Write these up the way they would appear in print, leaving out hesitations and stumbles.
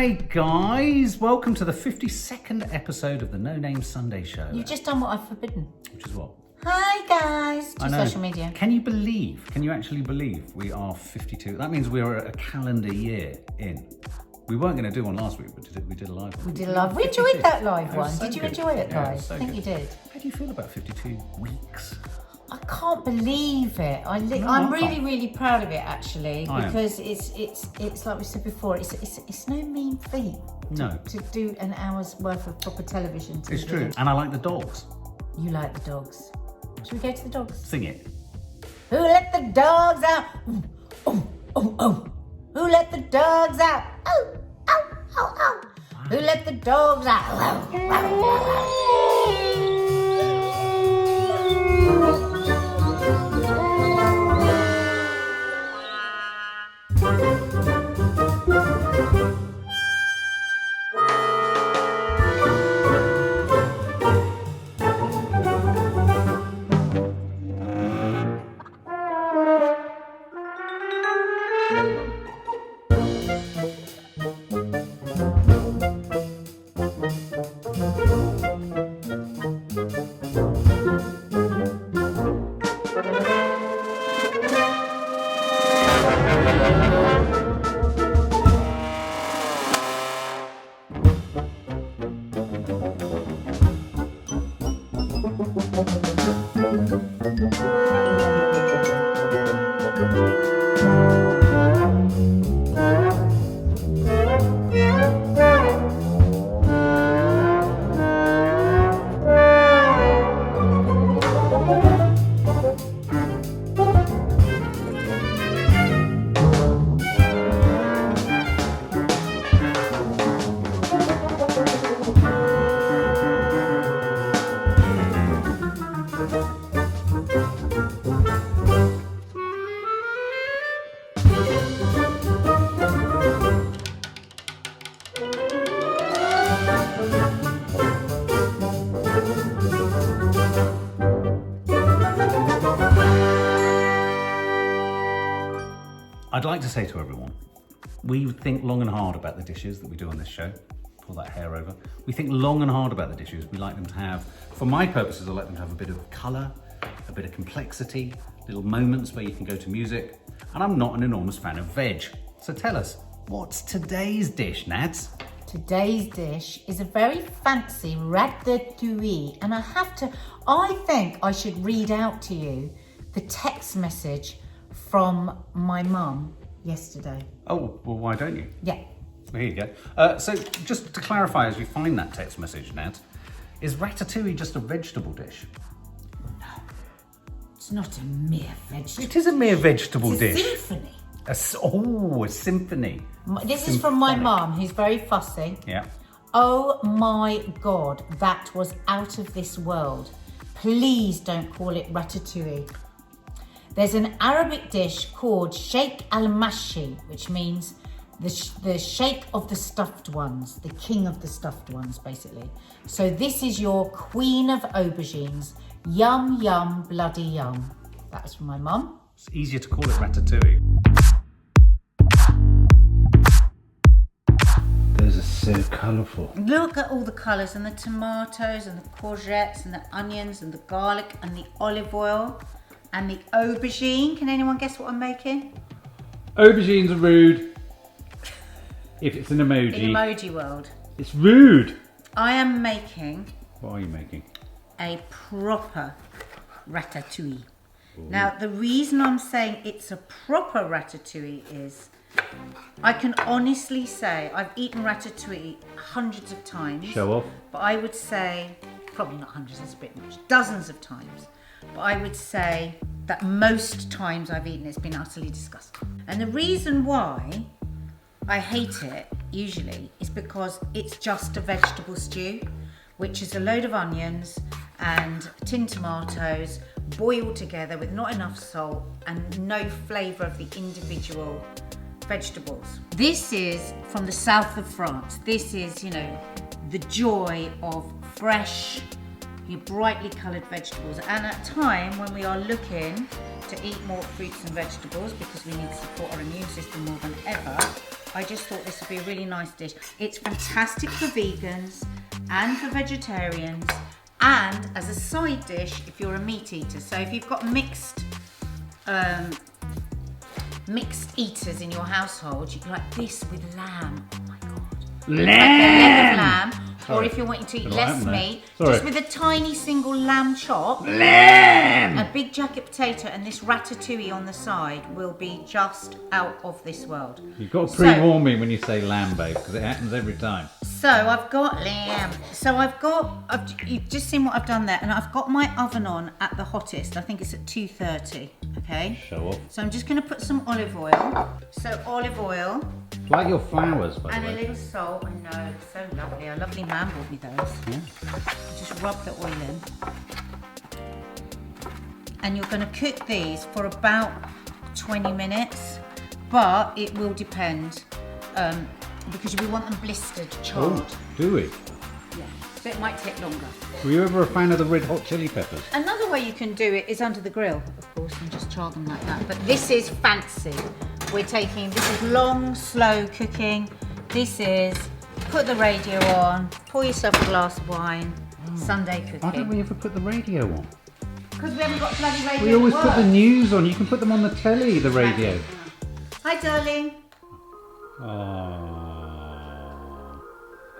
Hi guys, welcome to the 52nd episode of the No Name Sunday Show. You've just done what I've forbidden. Which is what? Hi guys, to social media. Can you actually believe we are 52? That means we're a calendar year in. We weren't going to do one last week, but we did a live one. We did a live. We enjoyed that live one. So did you good. enjoy it, guys? So I think good. you did. How do you feel about 52 weeks? I can't believe it. I'm really proud of it actually, because it's like we said before. It's no mean feat. To do an hour's worth of proper television. It's true, and I like the dogs. You like the dogs. Should we go to the dogs? Sing it. Who let the dogs out? Oh, oh, oh. Who let the dogs out? Oh, oh, oh, oh. Who let the dogs out? Oh, oh, oh, oh. I'd like to say to everyone, we think long and hard about the dishes that we do on this show. Pull that hair over. We think long and hard about the dishes. We like them to have, for my purposes, I like them to have a bit of colour, a bit of complexity, little moments where you can go to music. And I'm not an enormous fan of veg. So tell us, what's today's dish, Nads? Today's dish is a very fancy ratatouille, and I think I should read out to you the text message from my mum yesterday. Oh, well, why don't you? Yeah. Here you go. So just to clarify as you find that text message, Nat, is ratatouille just a vegetable dish? No, it's not a mere vegetable. It is a mere vegetable dish. It's a symphony. A symphony. This is from my mum, who's very fussy. Yeah. Oh my God, that was out of this world. Please don't call it ratatouille. There's an Arabic dish called sheikh al-mashi, which means the sheikh of the stuffed ones, the king of the stuffed ones, basically. So this is your queen of aubergines. Yum, yum, bloody yum. That was from my mum. It's easier to call it ratatouille. Those are so colourful. Look at all the colours, and the tomatoes and the courgettes and the onions and the garlic and the olive oil and the aubergine. Can anyone guess what I'm making? Aubergines are rude. If it's an emoji. In emoji world. It's rude. I am making... What are you making? A proper ratatouille. Ooh. Now, the reason I'm saying it's a proper ratatouille is I can honestly say I've eaten ratatouille hundreds of times. Show off. But I would say, probably not hundreds, that's a bit much, dozens of times. But I would say that most times I've eaten it's been utterly disgusting. And the reason why I hate it, usually, is because it's just a vegetable stew, which is a load of onions and tinned tomatoes boiled together with not enough salt and no flavour of the individual vegetables. This is from the south of France. This is, the joy of fresh, your brightly coloured vegetables. And at a time when we are looking to eat more fruits and vegetables because we need to support our immune system more than ever, I just thought this would be a really nice dish. It's fantastic for vegans and for vegetarians, and as a side dish if you're a meat eater. So if you've got mixed eaters in your household, you can like this with lamb. Oh my god. Lamb! Like a leg of lamb. Or Sorry. if you're wanting to eat Bit of less lamb there. meat, Sorry. just with a tiny single lamb chop, Lamb! a big jacket potato and this ratatouille on the side will be just out of this world. You've got to pre-warn me when you say lamb, babe, because it happens every time. So I've got lamb. So you've just seen what I've done there, and I've got my oven on at the hottest. I think it's at 230, okay? Show off. So I'm just gonna put some olive oil. So olive oil Like your flowers, by and the a way. little salt. I know, it's so lovely. A lovely man bought me those. Yeah. Just rub the oil in. And you're gonna cook these for about 20 minutes, but it will depend, because we want them blistered, charred. Oh, do we? Yeah, so it might take longer. Were you ever a fan of the red hot chili peppers? Another way you can do it is under the grill, of course, and just char them like that. But this is fancy. This is long, slow cooking. This is, put the radio on, pour yourself a glass of wine, Sunday cooking. Why don't we ever put the radio on? Because we haven't got a bloody radio. We always at put the work. news on. You can put them on the telly, the radio. Hi, darling. Oh,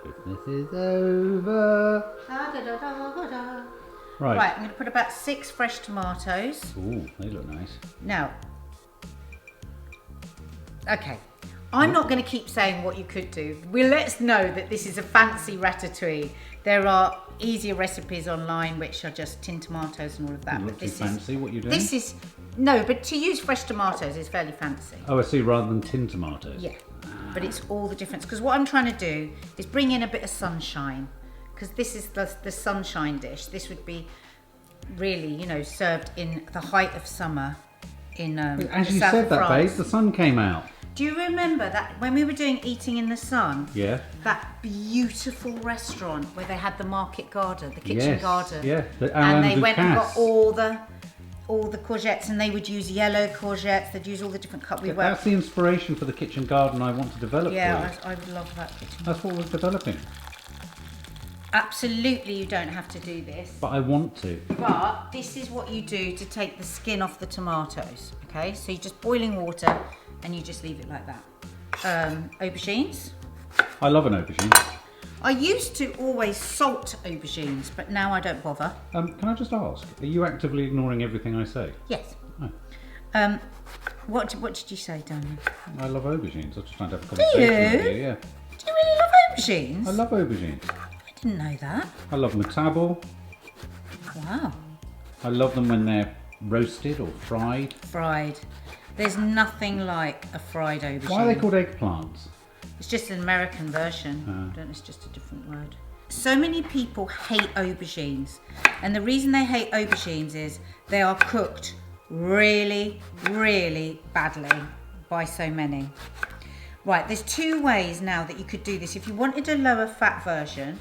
Christmas is over. Da, da, da, da, da. Right. Right, I'm going to put about 6 fresh tomatoes. Ooh, they look nice. Now, okay, I'm not going to keep saying what you could do. Let's know that this is a fancy ratatouille. There are easier recipes online which are just tinned tomatoes and all of that. Not But too this fancy. What you doing? This is, no, but to use fresh tomatoes is fairly fancy. Oh, I see. Rather than tin tomatoes. Yeah, but it's all the difference. Because what I'm trying to do is bring in a bit of sunshine. Because this is the sunshine dish. This would be really, you know, served in the height of summer in As the you south said of that, babe, France. the sun came out. Do you remember that when we were doing Eating in the Sun? Yeah. That beautiful restaurant where they had the market garden, the kitchen Yes, garden. yeah, the And Alain they went and got Ducasse. all the courgettes, and they would use yellow courgettes. They'd use all the different cut. That's the inspiration for the kitchen garden I want to develop. Yeah, for you. I would love that kitchen. That's what we're developing. Absolutely, you don't have to do this. But I want to. But this is what you do to take the skin off the tomatoes. Okay, so you're just boiling water, and you just leave it like that. Aubergines. I love an aubergine. I used to always salt aubergines, but now I don't bother. Can I just ask, are you actively ignoring everything I say? Yes. Oh. What did you say, darling? I love aubergines. I'm just trying to have a conversation with you. Yeah. Do you really love aubergines? I love aubergines. I didn't know that. I love metabel. Wow. I love them when they're roasted or fried. Fried. There's nothing like a fried aubergine. Why are they called eggplants? It's just an American version. I don't know, it's just a different word. So many people hate aubergines. And the reason they hate aubergines is they are cooked really, really badly by so many. Right, there's 2 ways now that you could do this. If you wanted a lower fat version,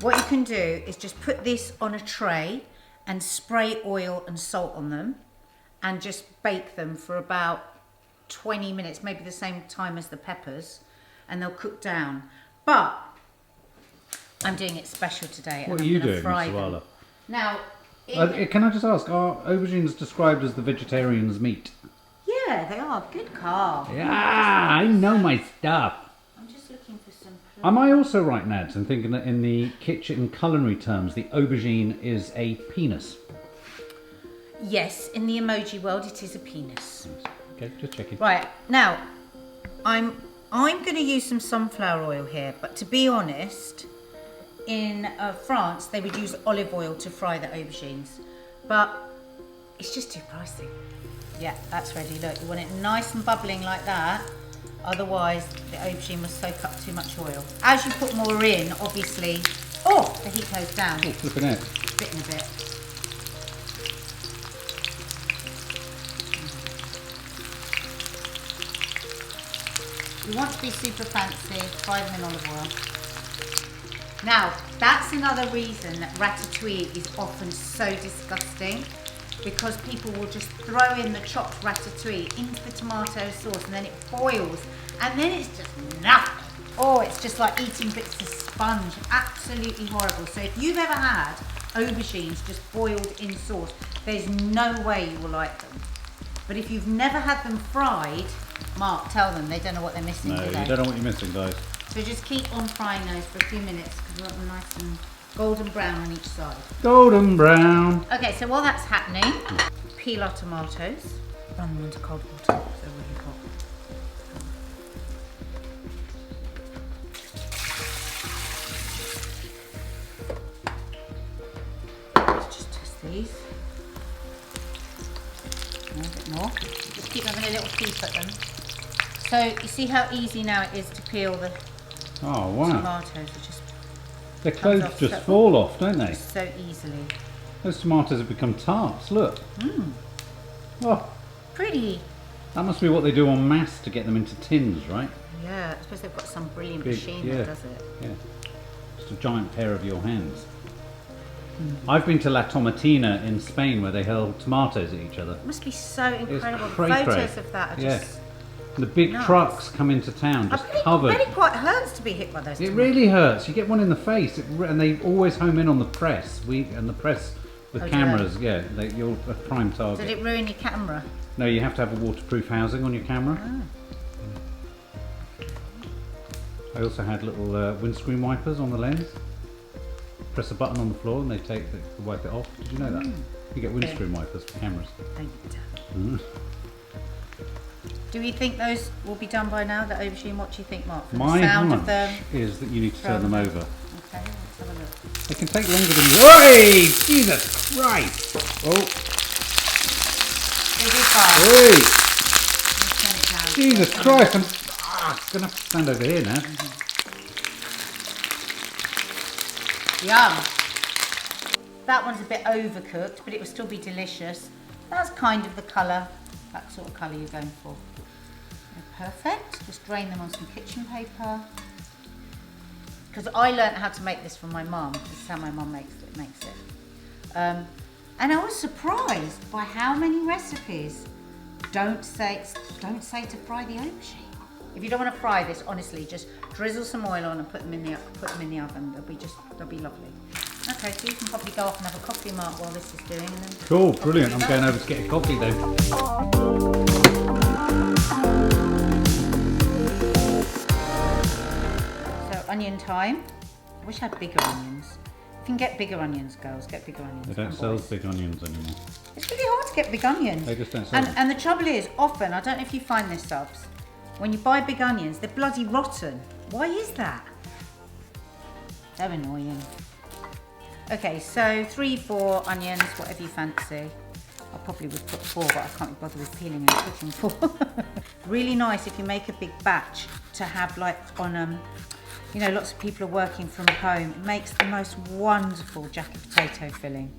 what you can do is just put this on a tray and spray oil and salt on them and just bake them for about 20 minutes, maybe the same time as the peppers, and they'll cook down. But I'm doing it special today. What and are I'm you gonna doing, fry Miss them. Sawalha? Now, Can I just ask, are aubergines described as the vegetarian's meat? yeah, they are. Good car. Yeah, I know my stuff. I'm just looking for some. Am I also right, Nads, in thinking that in the kitchen culinary terms, the aubergine is a penis? Yes, in the emoji world, it is a penis. Okay, just checking. Right, now, I'm going to use some sunflower oil here, but to be honest, in France, they would use olive oil to fry the aubergines, but it's just too pricey. Yeah, that's ready. Look, you want it nice and bubbling like that, otherwise the aubergine will soak up too much oil. As you put more in, obviously, the heat goes down. Oh, flipping it. Bit in a bit. You want to be super fancy, fry them in olive oil. Now, that's another reason that ratatouille is often so disgusting, because people will just throw in the chopped ratatouille into the tomato sauce and then it boils and then it's just nothing. Oh, it's just like eating bits of sponge. Absolutely horrible. So if you've ever had aubergines just boiled in sauce, there's no way you will like them. But if you've never had them fried, Mark, tell them they don't know what they're missing, No, do they? you don't know what you're missing, guys. So just keep on frying those for a few minutes because we want them nice and golden brown on each side. Golden brown. Okay, so while that's happening, peel our tomatoes. Run them into cold water, they're really hot. Let's just test these. A bit more. Just keep having a little peep at them. So you see how easy now it is to peel the Oh, wow. tomatoes. It just Their comes clothes off just so- fall off, don't they? so easily. Those tomatoes have become tarts, look. Oh, Pretty. that must be what they do en masse to get them into tins, right? Yeah, I suppose they've got some brilliant Big, machine yeah. that does it. Yeah. Just a giant pair of your hands. I've been to La Tomatina in Spain where they hurl tomatoes at each other. It must be so incredible. The cray-cray. photos of that are Yeah. just... The big Nuts. trucks come into town I just bet covered. it quite hurts to be hit by those It tomatoes. really hurts. You get one in the face, and they always home in on the press. And the press with Oh, do cameras, yeah, you're a prime target. Did it ruin your camera? No, you have to have a waterproof housing on your camera. I also had little windscreen wipers on the lens. Press a button on the floor and they wipe it off. Did you know that? You get windscreen wipers for cameras. Thank you. Do we think those will be done by now, the aubergine? What do you think, Mark? From My the sound of hunch them. is that you need to turn them over. Okay, let's have a look. They can take longer than you. Oi! Jesus Christ! Oh, They do fast. hey! Let's turn it down. Jesus Christ! I'm gonna have to stand over here now. Yum. That one's a bit overcooked, but it will still be delicious. That's kind of the colour, that sort of colour you're going for. They're perfect. Just drain them on some kitchen paper. Because I learnt how to make this from my mum. This is how my mum makes it. And I was surprised by how many recipes don't say to fry the aubergine. If you don't want to fry this, honestly, just drizzle some oil on and put them in the oven. They'll be lovely. Okay, so you can probably go off and have a coffee, Mark, while this is doing. And then Cool, brilliant. I'm going over to get a coffee then. So onion time. I wish I had bigger onions. You can get bigger onions, girls. Get bigger onions. They don't and sell boys. big onions anymore. It's really hard to get big onions. They just don't sell them. And the trouble is, often, I don't know if you find this, subs, when you buy big onions, they're bloody rotten. Why is that? They're annoying. Okay, so 3, 4 onions, whatever you fancy. I probably would put 4, but I can't be bothered with peeling and cooking 4. Really nice if you make a big batch to have, like, on, you know, lots of people are working from home. It makes the most wonderful jacket potato filling.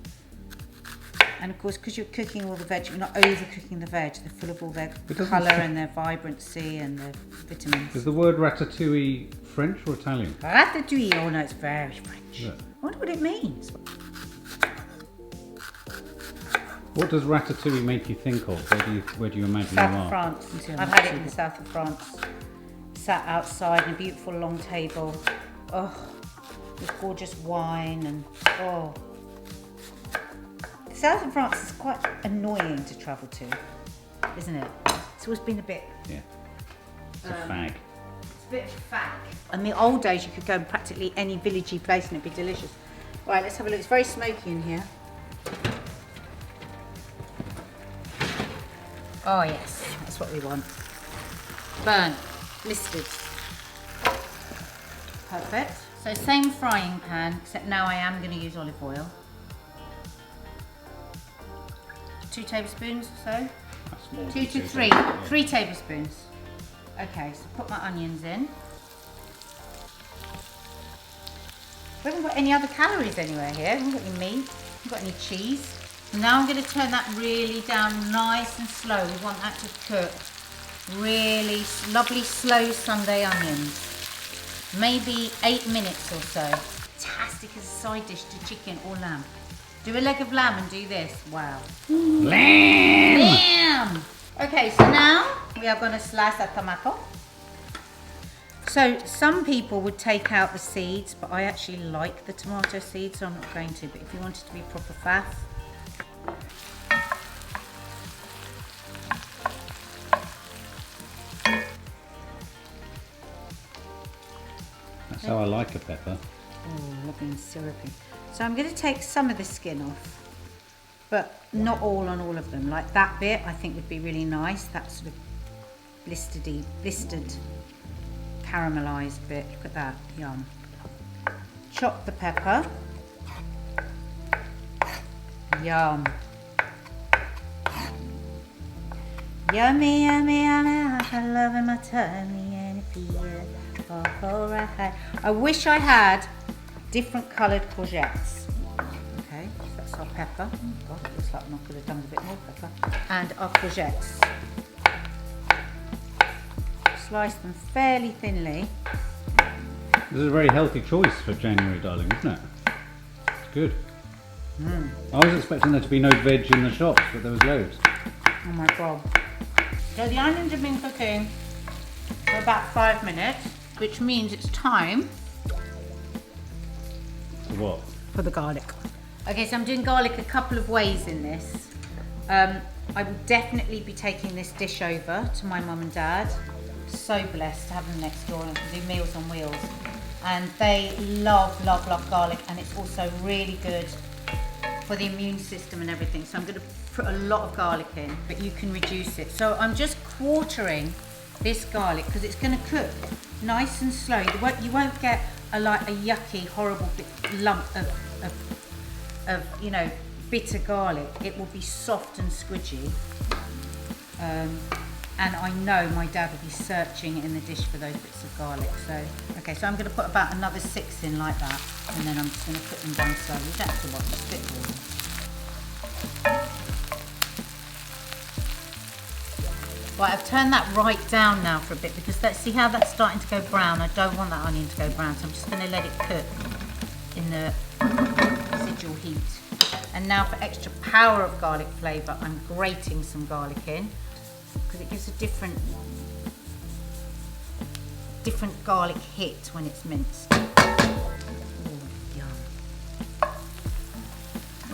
And of course, because you're cooking all the veg, you're not overcooking the veg. They're full of all their colour and their vibrancy and their vitamins. Is the word ratatouille French or Italian? Ratatouille, oh no, it's very French. Yeah. I wonder what it means. What does ratatouille make you think of? Where do you imagine South you of are? France. I've had it in the south of France. Sat outside in a beautiful long table. Oh, with gorgeous wine and oh. The south of France is quite annoying to travel to, isn't it? It's always been a bit. Yeah. It's a fag. It's a bit of a fag. In the old days, you could go in practically any villagey place and it'd be delicious. Right, let's have a look. It's very smoky in here. Oh yes, that's what we want. Burnt, blistered. Perfect. So same frying pan, except now I am going to use olive oil. 2 tablespoons or so. That's more 2 than to 2 3. tablespoons. 3 tablespoons. Okay, so put my onions in. We haven't got any other calories anywhere here. We haven't got any meat. We haven't got any cheese. Now I'm going to turn that really down nice and slow. We want that to cook. Really lovely slow Sunday onions. Maybe 8 minutes or so. fantastic as a side dish to chicken or lamb. Do a leg of lamb and do this. Wow. Lamb! Lamb! Okay, so now we are going to slice a tomato. So some people would take out the seeds, but I actually like the tomato seeds, so I'm not going to. But if you want it to be proper faff, That's how I like a pepper. oh, lovely and syrupy. So I'm going to take some of the skin off, but not all on all of them. Like that bit, I think would be really nice. That sort of blistered, caramelized bit. Look at that, yum. Chop the pepper. Yum. Yummy, yummy, yummy. I love in my tummy and it feels alright. I wish I had different coloured courgettes. Okay, so that's our pepper. Oh God, it looks like I could have done a bit more pepper. And our courgettes. Slice them fairly thinly. This is a very healthy choice for January, darling, isn't it? It's good. I was expecting there to be no veg in the shops, but there was loads. Oh my God. So the onions have been cooking for about 5 minutes, which means it's time For what? for the garlic. Okay, so I'm doing garlic a couple of ways in this. I will definitely be taking this dish over to my mum and dad. So blessed to have them next door and do Meals on Wheels. And they love, love, love garlic, and it's also really good for the immune system and everything. So I'm going to put a lot of garlic in, but you can reduce it. So I'm just quartering this garlic because it's going to cook nice and slow. You won't get a yucky, horrible lump of you know, bitter garlic. It will be soft and squidgy. And I know my dad will be searching in the dish for those bits of garlic. So, okay, so I'm going to put about another 6 in like that, and then I'm just going to put them down slowly. You don't have to watch, just spit all. Right, I've turned that right down now for a bit because see how that's starting to go brown. I don't want that onion to go brown, so I'm just going to let it cook in the residual heat. And now for extra power of garlic flavour, I'm grating some garlic in because it gives a different garlic hit when it's minced. Oh, yum.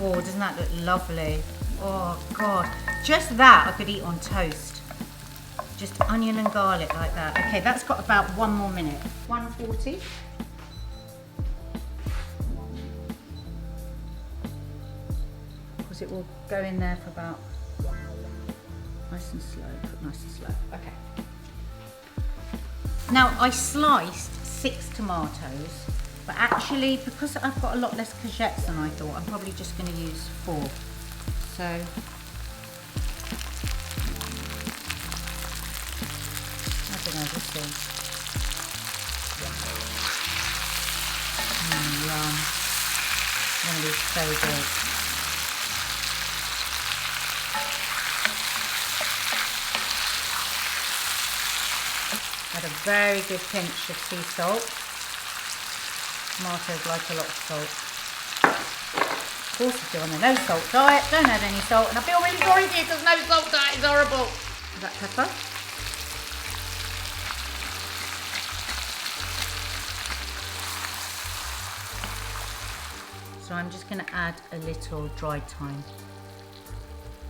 Oh, doesn't that look lovely? Oh God, just that I could eat on toast. Just onion and garlic like that. Okay, that's got about 1 more minute. 140. Because it will go in there for about nice and slow. Put nice and slow. Okay. Now I sliced 6 tomatoes, but actually because I've got a lot less courgettes than I thought, I'm probably just going to use 4. So I don't know, we'll see. Yum. One of these so good. Add a very good pinch of sea salt. Tomatoes like a lot of salt. Of course, if you're on a no salt diet, don't add any salt. And I feel really sorry for you because no salt diet is horrible. Is that pepper? So I'm just going to add a little dried thyme.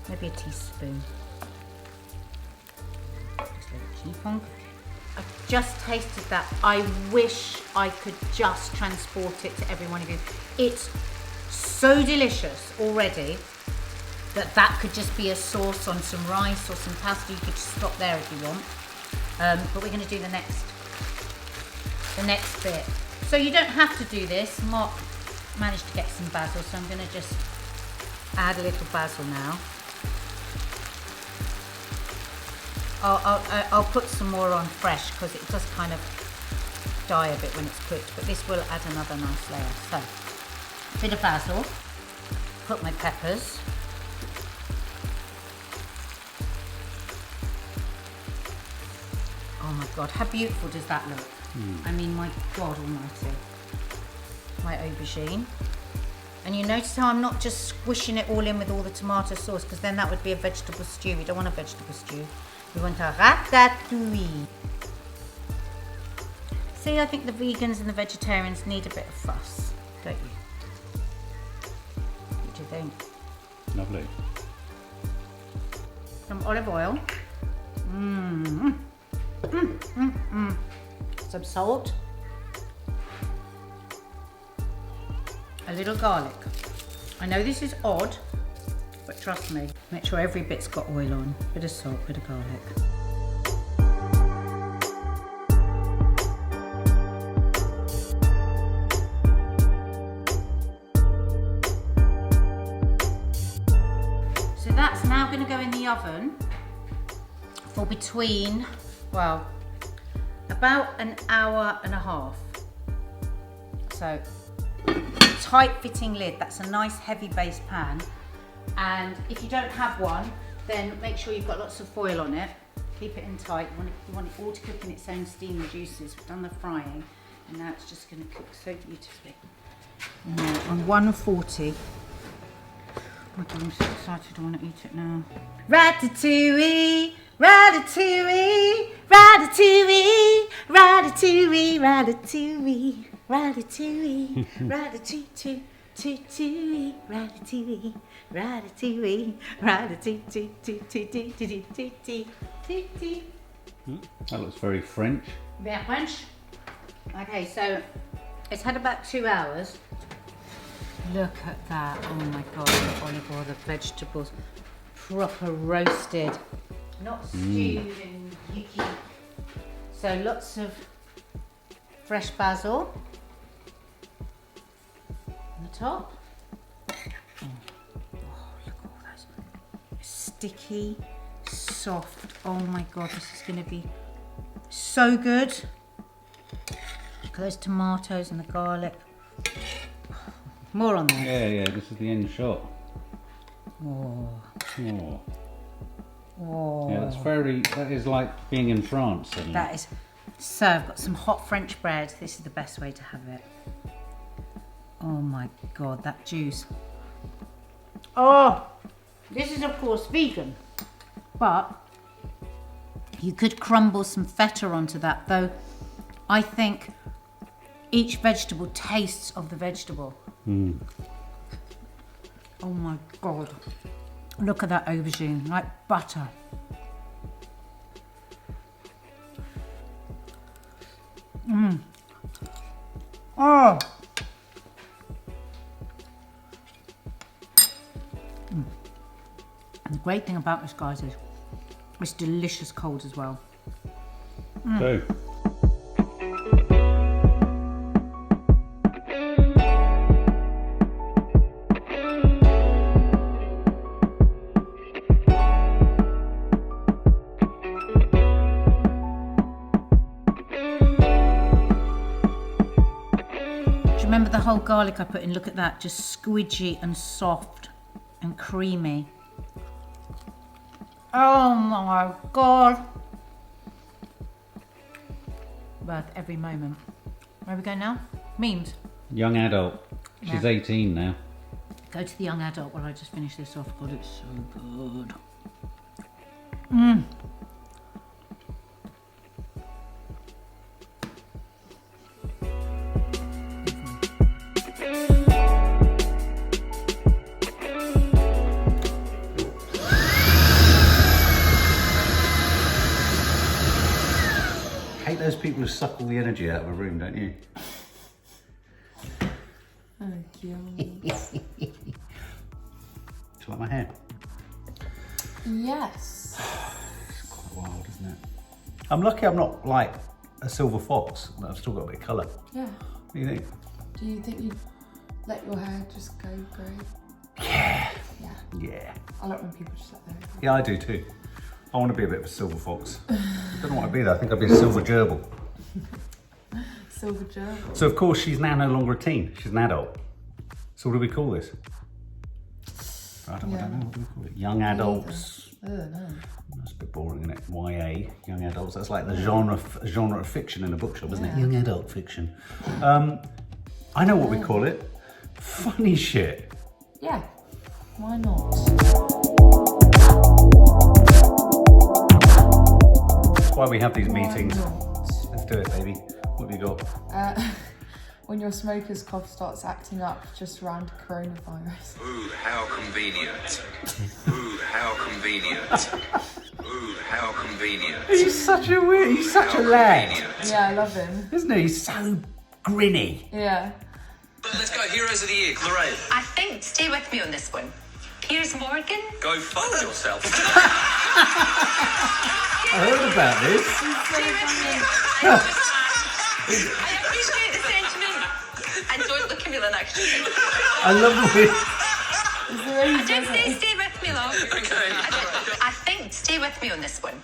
Maybe a teaspoon. Just let it keep on cooking. I've just tasted that. I wish I could just transport it to every one of you. It's so delicious already that could just be a sauce on some rice or some pasta. You could just stop there if you want. But we're going to do the next bit. So you don't have to do this. Mark managed to get some basil, so I'm going to just add a little basil now. I'll put some more on fresh because it does kind of die a bit when it's cooked, but this will add another nice layer. So, a bit of basil, put my peppers, oh my God, how beautiful does that look? I mean, my God almighty. my aubergine. And you notice how I'm not just squishing it all in with all the tomato sauce, because then that would be a vegetable stew. We don't want a vegetable stew. We want a ratatouille. See, I think the vegans and the vegetarians need a bit of fuss, don't you? What do you think? Lovely. Some olive oil. Some salt. A little garlic. I know this is odd, but trust me. Make sure every bit's got oil on. Bit of salt, bit of garlic. So that's now going to go in the oven for between, well, about an hour and a half. So tight fitting lid, that's a nice heavy base pan, and if you don't have one, then make sure you've got lots of foil on it. Keep it in tight. You want it all to cook in its own steam and juices. We've done the frying and now it's just going to cook so beautifully. On 140. Oh my God, I'm so excited, I want to eat it now. Ratatouille, ratatouille, ratatouille, ratatouille, ratatouille. Ratatouille, ratatouille, ratatouille, ratatouille, ratatouille, ratatouille. That looks very French. Very French. Okay, so it's had about 2 hours. Look at that! Oh my God, the olive oil, the vegetables, proper roasted, not stewed and yucky. So lots of fresh basil. Top. Oh, look at all those. Sticky, soft. Oh my God, this is going to be so good. Look at those tomatoes and the garlic. More on that. Yeah, this is the end shot. Oh. Oh. Oh. Yeah, that is like being in France suddenly. That is. So I've got some hot French bread. This is the best way to have it. Oh my God, that juice. Oh, this is of course vegan, but you could crumble some feta onto that, though I think each vegetable tastes of the vegetable. Oh my God. Look at that aubergine, like butter. Oh. And the great thing about this, guys, is it's delicious cold as well. So, remember the whole garlic I put in? Look at that, just squidgy and soft and creamy. Oh my God. Worth every moment. Where are we going now? Memes. young adult. She's Yeah. 18 now. Go to the young adult while I just finish this off. God, it's so good. Hate those people who suck all the energy out of a room, don't you? Thank you. Do you like my hair? Yes. It's quite wild, isn't it? I'm lucky I'm not like a silver fox, but I've still got a bit of colour. Yeah. What do you think? Do you think you'd let your hair just go grey? Yeah. Yeah. Yeah. I like when people just let their hair go. Yeah, I do too. I want to be a bit of a silver fox. I don't know what I'd be though. I think I'd be a silver gerbil. Silver gerbil. So of course she's now no longer a teen. She's an adult. So what do we call this? I don't know. What do we call it? Young adults. I don't know. That's a bit boring, isn't it? YA, young adults. That's like the genre of fiction in a bookshop, isn't it? Yeah. Young adult fiction. I know what we call it. Funny shit. Yeah, why not? That's why we have these meetings. Not? Let's do it, baby. What have you got? When your smoker's cough starts acting up just around coronavirus. Ooh, how convenient. Ooh, how convenient. Ooh, how convenient. He's such a lad. Yeah, I love him. Isn't he? He's so grinny. Yeah. Let's go, Heroes of the Year, Lorraine. I think, stay with me on this one. Piers Morgan. Go fuck yourself. I heard about this. I appreciate the sentiment. And don't look at me like that. I love the way. Just stay with me, love. Okay. I think, stay with me on this one.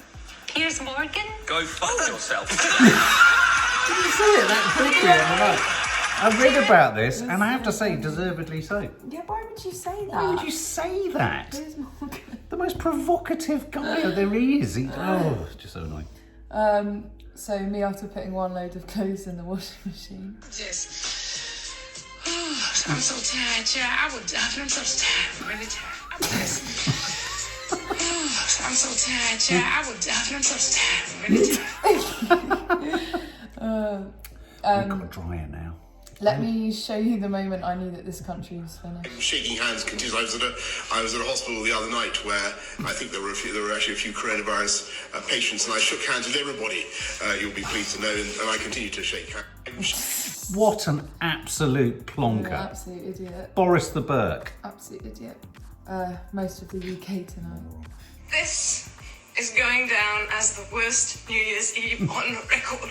Piers Morgan. Go fuck yourself. Did you say it that quickly on the night? I read about this, and I have to say, deservedly so. Yeah, why would you say that? Why would you say that? Piers Morgan. The most provocative guy there is. It's just so annoying. So me after putting one load of clothes in the washing machine. Yes. Oh, I'm so tired, yeah. I would die. I'm so tired. I'm really tired. I'm so tired, yeah. I would die. I'm so tired. I'm really tired. We've got a dryer now. Let me show you the moment I knew that this country was finished. Shaking hands continues. I was at a hospital the other night where I think there were actually a few coronavirus patients, and I shook hands with everybody. You'll be pleased to know, and I continue to shake hands. What an absolute You're plonker. an absolute idiot. Boris the Burke. Absolute idiot. Most of the UK tonight. This is going down as the worst New Year's Eve on record.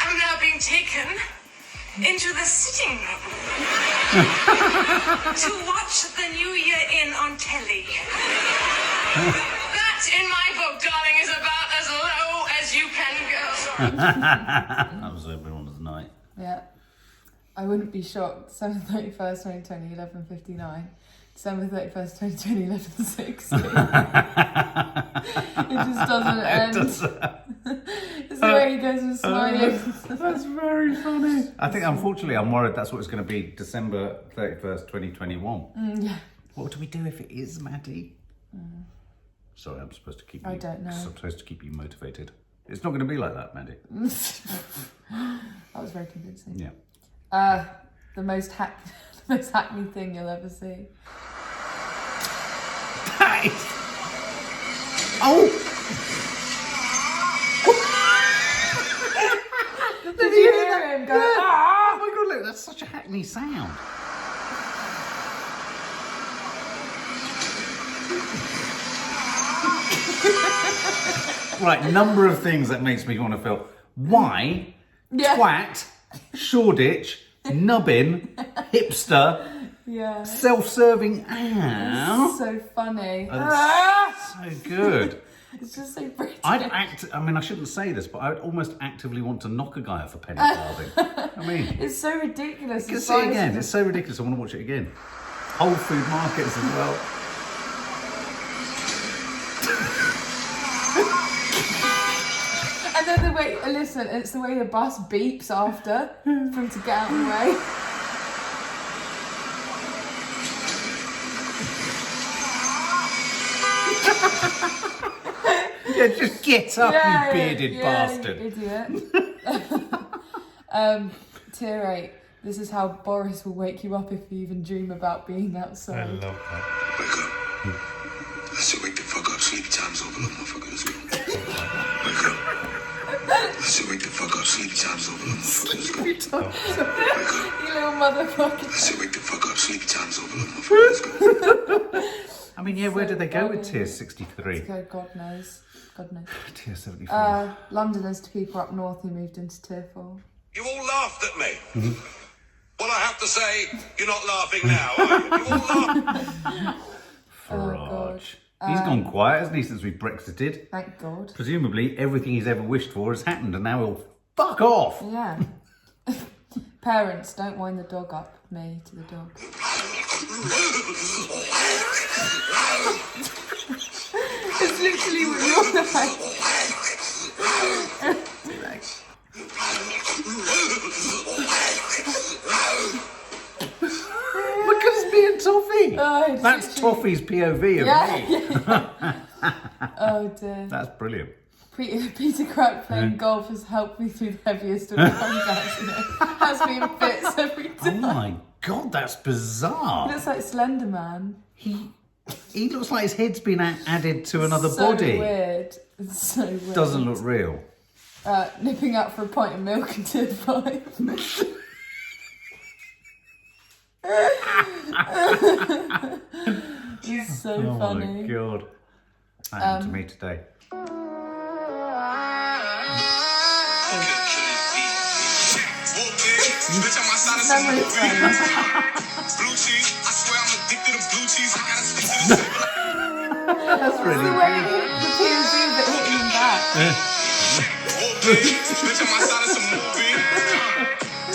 I'm now being taken into the sitting room to watch the New Year in on telly. That, in my book, darling, is about as low as you can go. That was everyone's night. Yeah. I wouldn't be shocked. December 31st, 2020, 11:59. December 31st, 2020, 11:60. It just doesn't end. It's the way he goes from smiling. That's very funny. I think, unfortunately, I'm worried that's what it's going to be, December 31st, 2021. Yeah. What do we do if it is, Maddie? Sorry, I'm supposed to keep you... I don't know. I'm supposed to keep you motivated. It's not going to be like that, Maddie. That was very convincing. Yeah. The most hackney thing you'll ever see. Oh! Did you hear him go? Oh my god, look, that's such a hackney sound. Right, number of things that makes me want to feel. Why? Yeah. Twat, Shoreditch, nubbin, hipster, Yeah. self-serving. Ow. So funny. So good. It's just so British. I mean, I shouldn't say this, but I would almost actively want to knock a guy off a penny farthing. I mean, It's so ridiculous. you can see it again. It's so ridiculous. I want to watch it again. Whole food markets as well. And then the way, listen, it's the way the bus beeps after for him to get out of the way. Yeah, just get up, you bearded bastard. You idiot. Tier 8. This is how Boris will wake you up if you even dream about being outside. love that. Wake up. I said, wake the fuck up. Sleepy time's over, little motherfucker. Let's go. Wake up. I said, wake the fuck up. Sleepy time's over, little motherfucker. Let's go. Wake up. You little motherfucker. I said, wake the fuck up. Sleepy time's over, little motherfucker. Let's go. I mean, yeah, where did they go with funny. tier 63? God knows. God knows. Tier 74. Londoners to people up north who moved into tier 4. You all laughed at me. Well, I have to say, you're not laughing now, are you? You all laughed. Farage. He's gone quiet, hasn't he, since we Brexited? Thank God. Presumably, everything he's ever wished for has happened, and now he'll fuck off. Yeah. Parents, don't wind the dog up. Me to the dog. It's literally what you're like. That's Toffee's POV of me. Oh dear. That's brilliant. Peter Crack playing golf has helped me through the heaviest of contact, you know. Has me in bits every Oh time. my god, that's bizarre. Looks like Slender Man. He looks like his head's been added to another so body. Weird. It's so weird. Doesn't look real. Nipping out for a pint of milk until 5. It's so funny. Oh my god. That happened to me today. Memory foam. Blue cheese, I swear I'm addicted to blue cheese. I gotta stick to the table. That's really The way you hit the POV that hit him back. Bitch, I'm outside of some movie.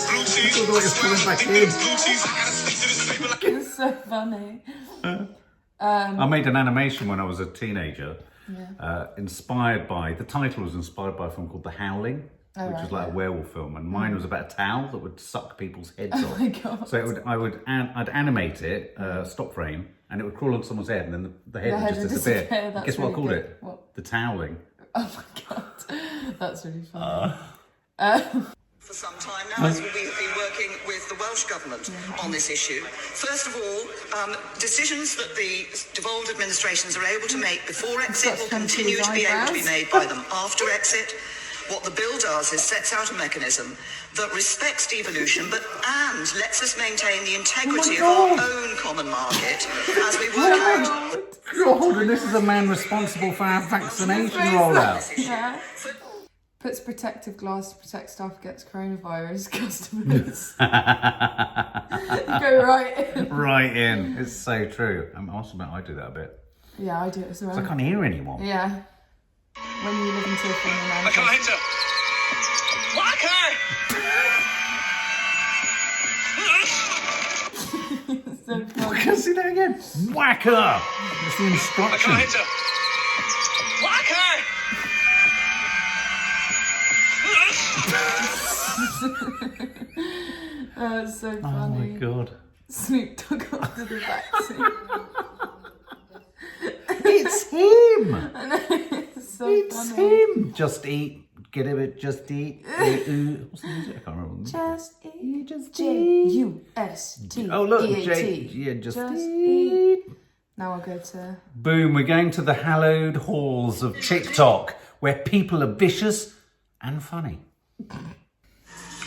Blue cheese, All the way I swear coming I'm back addicted in. to blue cheese. I gotta stick to this paper. It's so funny. I made an animation when I was a teenager, inspired by, the title was inspired by a film called The Howling, which is like a werewolf film, and mine was about a towel that would suck people's heads off. Oh my god. So I'd animate it, stop frame, and it would crawl onto someone's head, and then the head would just disappear. That's Guess what I really called good. it? What? The Toweling. Oh my god. That's really funny. For some time now, as we have been working with the Welsh Government on this issue. First of all, decisions that the devolved administrations are able to make before exit will continue to be able to be made by them after exit. What the bill does is sets out a mechanism that respects devolution and lets us maintain the integrity of our own common market as we work out. God, and this is a man responsible for our vaccination rollout. Yeah. Puts protective glass to protect staff against coronavirus customers. Go right in. Right in. It's so true. I must admit, I do that a bit. Yeah, I do it as well. So I can't hear anyone. Yeah. When you live into a film I can't hit her. Whack her! so funny. Can I see that again? Whack her! That's the I instruction. can't hit her. Whack her! Oh, it's so Oh funny. my god. Snoop Dogg after the vaccine. It's him! It's so It's funny. him! Just eat. Get a bit, just eat. What's the music? I can't remember. Just eat. Just J-U-S-T-E-A-T. Oh look, Jay. Yeah, just Just eat. Now I'll go to... Boom, we're going to the hallowed halls of TikTok, where people are vicious and funny.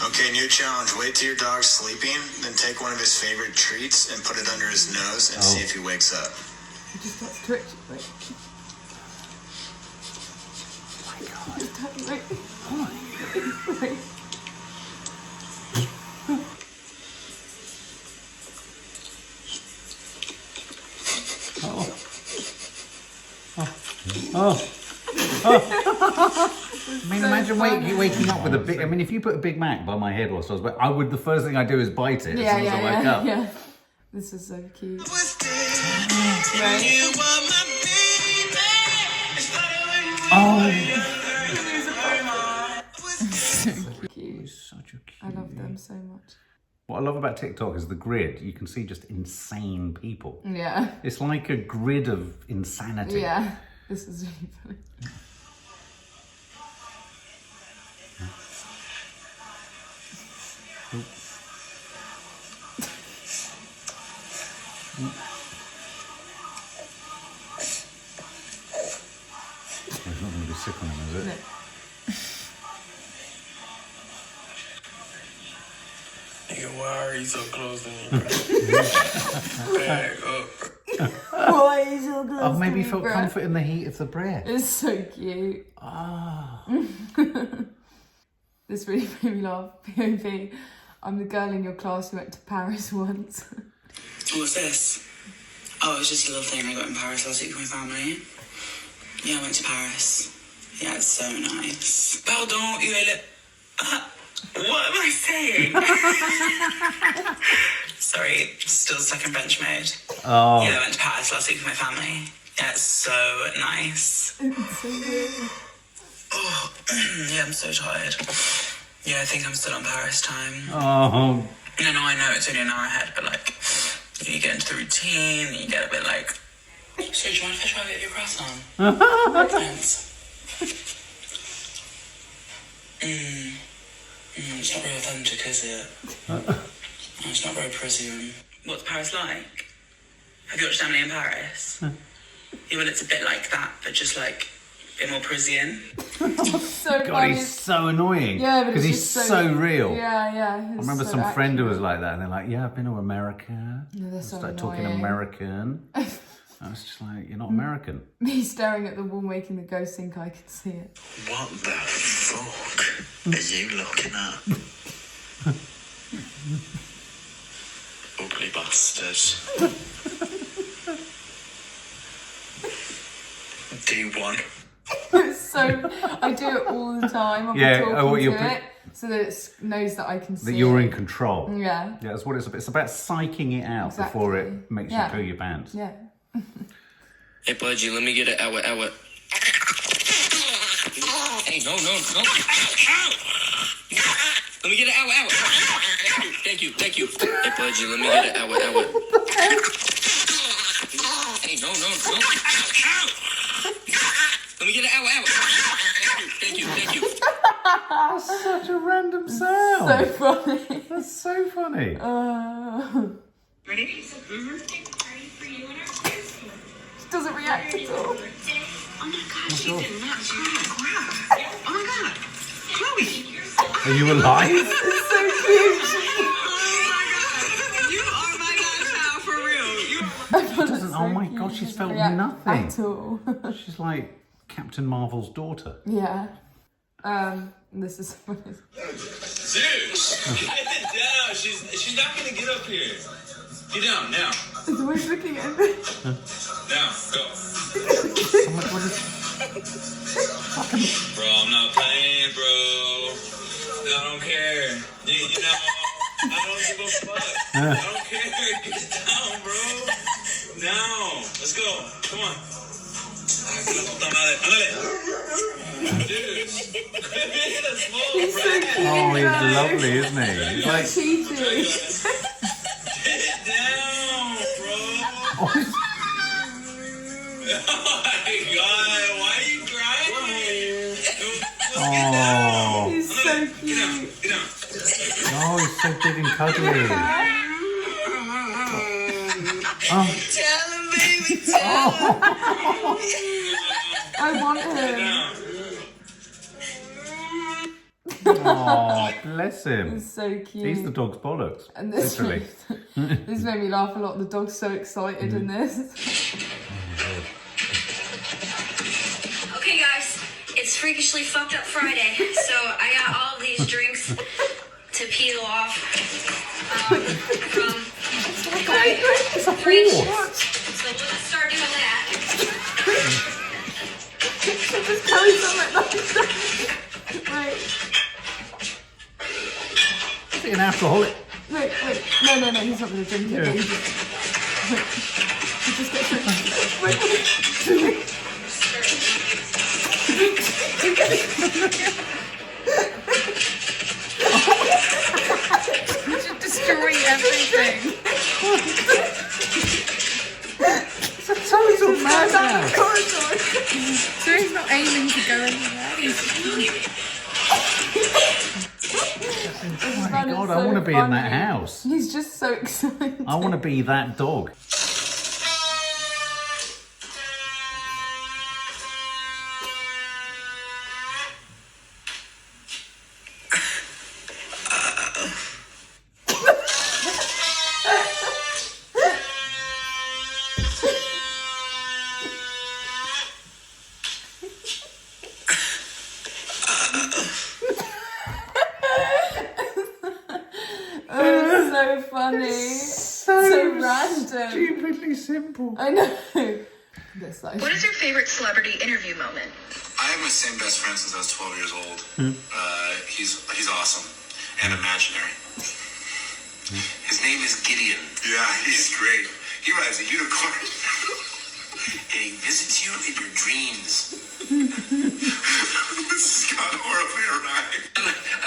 Okay, new challenge. Wait till your dog's sleeping, then take one of his favorite treats and put it under his nose and see if he wakes up. He just starts twitching. Wait. Wait. Wait. I mean, imagine waking up with a big. I mean, if you put a Big Mac by my head whilst I was, I would. The first thing I do is bite it as soon as I wake up. Yeah. This is so cute. Oh, Cute. such a cute. I love them so much. What I love about TikTok is the grid. You can see just insane people. Yeah. It's like a grid of insanity. Yeah. This is really funny. He's not going to be sick on him, is it? No. Nigga, why are you so close to me, bro? Bag up. Why is your glass Oh, maybe to he me, felt bruh? comfort in the heat of the bread. It's so cute. Ah. This really made me laugh. POV. I'm the girl in your class who went to Paris once. What's this? Oh, it was just a little thing I got in Paris last week with my family. Yeah, I went to Paris. Yeah, it's so nice. Pardon, you what am I saying? Sorry, still stuck in French mode. Oh. Yeah, I went to Paris last week with my family. Yeah, it's so nice. It's so good. Oh, yeah, I'm so tired. Yeah, I think I'm still on Paris time. Oh. No, I know it's only an hour ahead, but like, You get into the routine, and you get a bit like, so do you want to fetch my bit of your croissant? Thanks. It's not very authentic, is it? It's not very Parisian. What's Paris like? Have you watched Emily in Paris? Yeah, well, it's a bit like that, but just like a bit more Parisian. So God, funny. he's so annoying. Yeah, but because it's he's just so real. Yeah. I remember some friend who was like that, and they're like, "Yeah, I've been to America." Yeah, they're so Started talking annoying. American. I was just like, "You're not American." Me staring at the wall, making the ghost think I could see it. What the fuck are you looking at? Ugly bastard. D1. I do it all the time. I'll Yeah, be talking what you're to it so that it knows that I can see That you're it. in control. Yeah. Yeah, that's what it's about. It's about psyching it out before it makes you poo your pants. Yeah. Hey, Budgie, let me get it. Ow. Hey, no. Let me get it. Ow. Thank you. Hey, Budgie, let me get it. Ow. Hey, no. Let me get it. Ow. Thank you. That's such a random sound. So funny. That's so funny. Ready? She doesn't react at all. Oh my god, she did not crap. Oh my god. Chloe. Are you alive? It's so cute. You are my god now, for real. Oh my god, she's felt react nothing. at all. She's like Captain Marvel's daughter. Yeah. This is funny. Zeus, get down. She's not gonna get up here. Get down now. He's always looking at me. Now, go. Bro, I'm not playing, bro. I don't care. You know, I don't give a fuck. I don't care. Get down, bro. Now, let's go. Come on. Dude. He's so cute. Oh, he's lovely, isn't he? He's like, cheating. Get down, bro. oh, he's- Oh my god, why are you crying? oh, He's so cute. Get down. oh, he's so big and cuddly. Oh. Tell him, baby, tell him. I want him. Oh, bless him. He's so cute. He's the dog's bollocks. And this literally. this made me laugh a lot. The dog's so excited in this. Okay, guys, it's Freakishly Fucked Up Friday, so I got all of these drinks to peel off from my fridge. So let's start doing that. Just carry some like that. Wait. Is he an alcoholic? Wait. No, he's not going to drink it. Yeah. He just gets it. Wait. You should destroy everything. So he's all mad now. So he's not aiming to go anywhere. Oh my god, I want to be in that house. He's just so excited. I want to be that dog. So funny. So random. Stupidly simple. I know. What is your favorite celebrity interview moment? I have my same best friend since I was 12 years old. He's awesome and imaginary. His name is Gideon. Yeah, he's great. He rides a unicorn. And he visits you in your dreams. This has gone horribly awry. I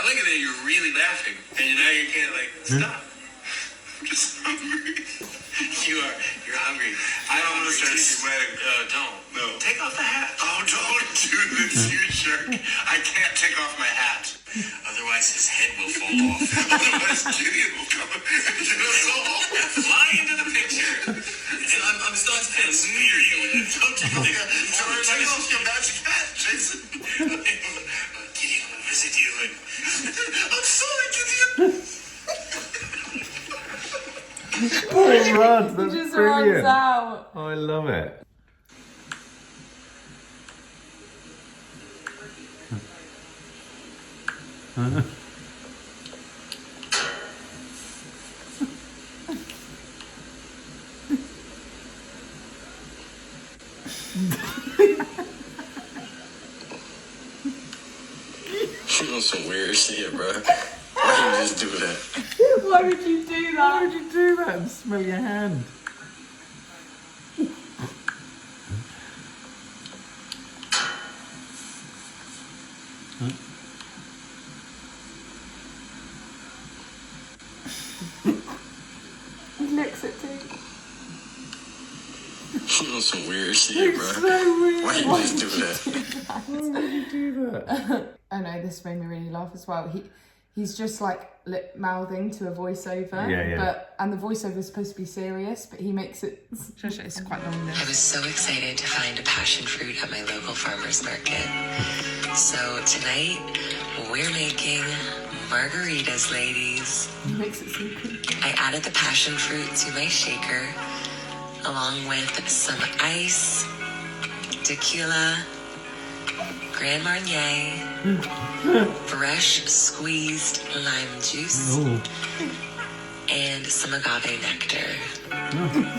like it that you're really laughing, and now you can't, stop. I'm just hungry. off the hat. Oh, don't do this, you jerk. I can't take off my hat. Otherwise, his head will fall off. Otherwise, Gideon will come and get us all. Fly into the picture. I'm starting to feel smear you. Don't take off your magic hat, Jason. Gideon will visit you. I'm sorry, Gideon. Oh, Rod, that's He just brilliant. runs out. Oh, I love it. You know some weird shit, bro. Why did you just do that? Why would you do that? Why would you do that and smell your hand? He licks it too. You know some weird shit, bro. It's so weird. Why did you just do that? Why would you do that? I know, this made me really laugh as well. He's just like lip mouthing to a voiceover. Yeah. And the voiceover is supposed to be serious, but he makes it. It's quite long. I was so excited to find a passion fruit at my local farmer's market. So tonight, we're making margaritas, ladies. He makes it secret. I added the passion fruit to my shaker, along with some ice, tequila, Grand Marnier, fresh squeezed lime juice, Ooh. and some agave nectar.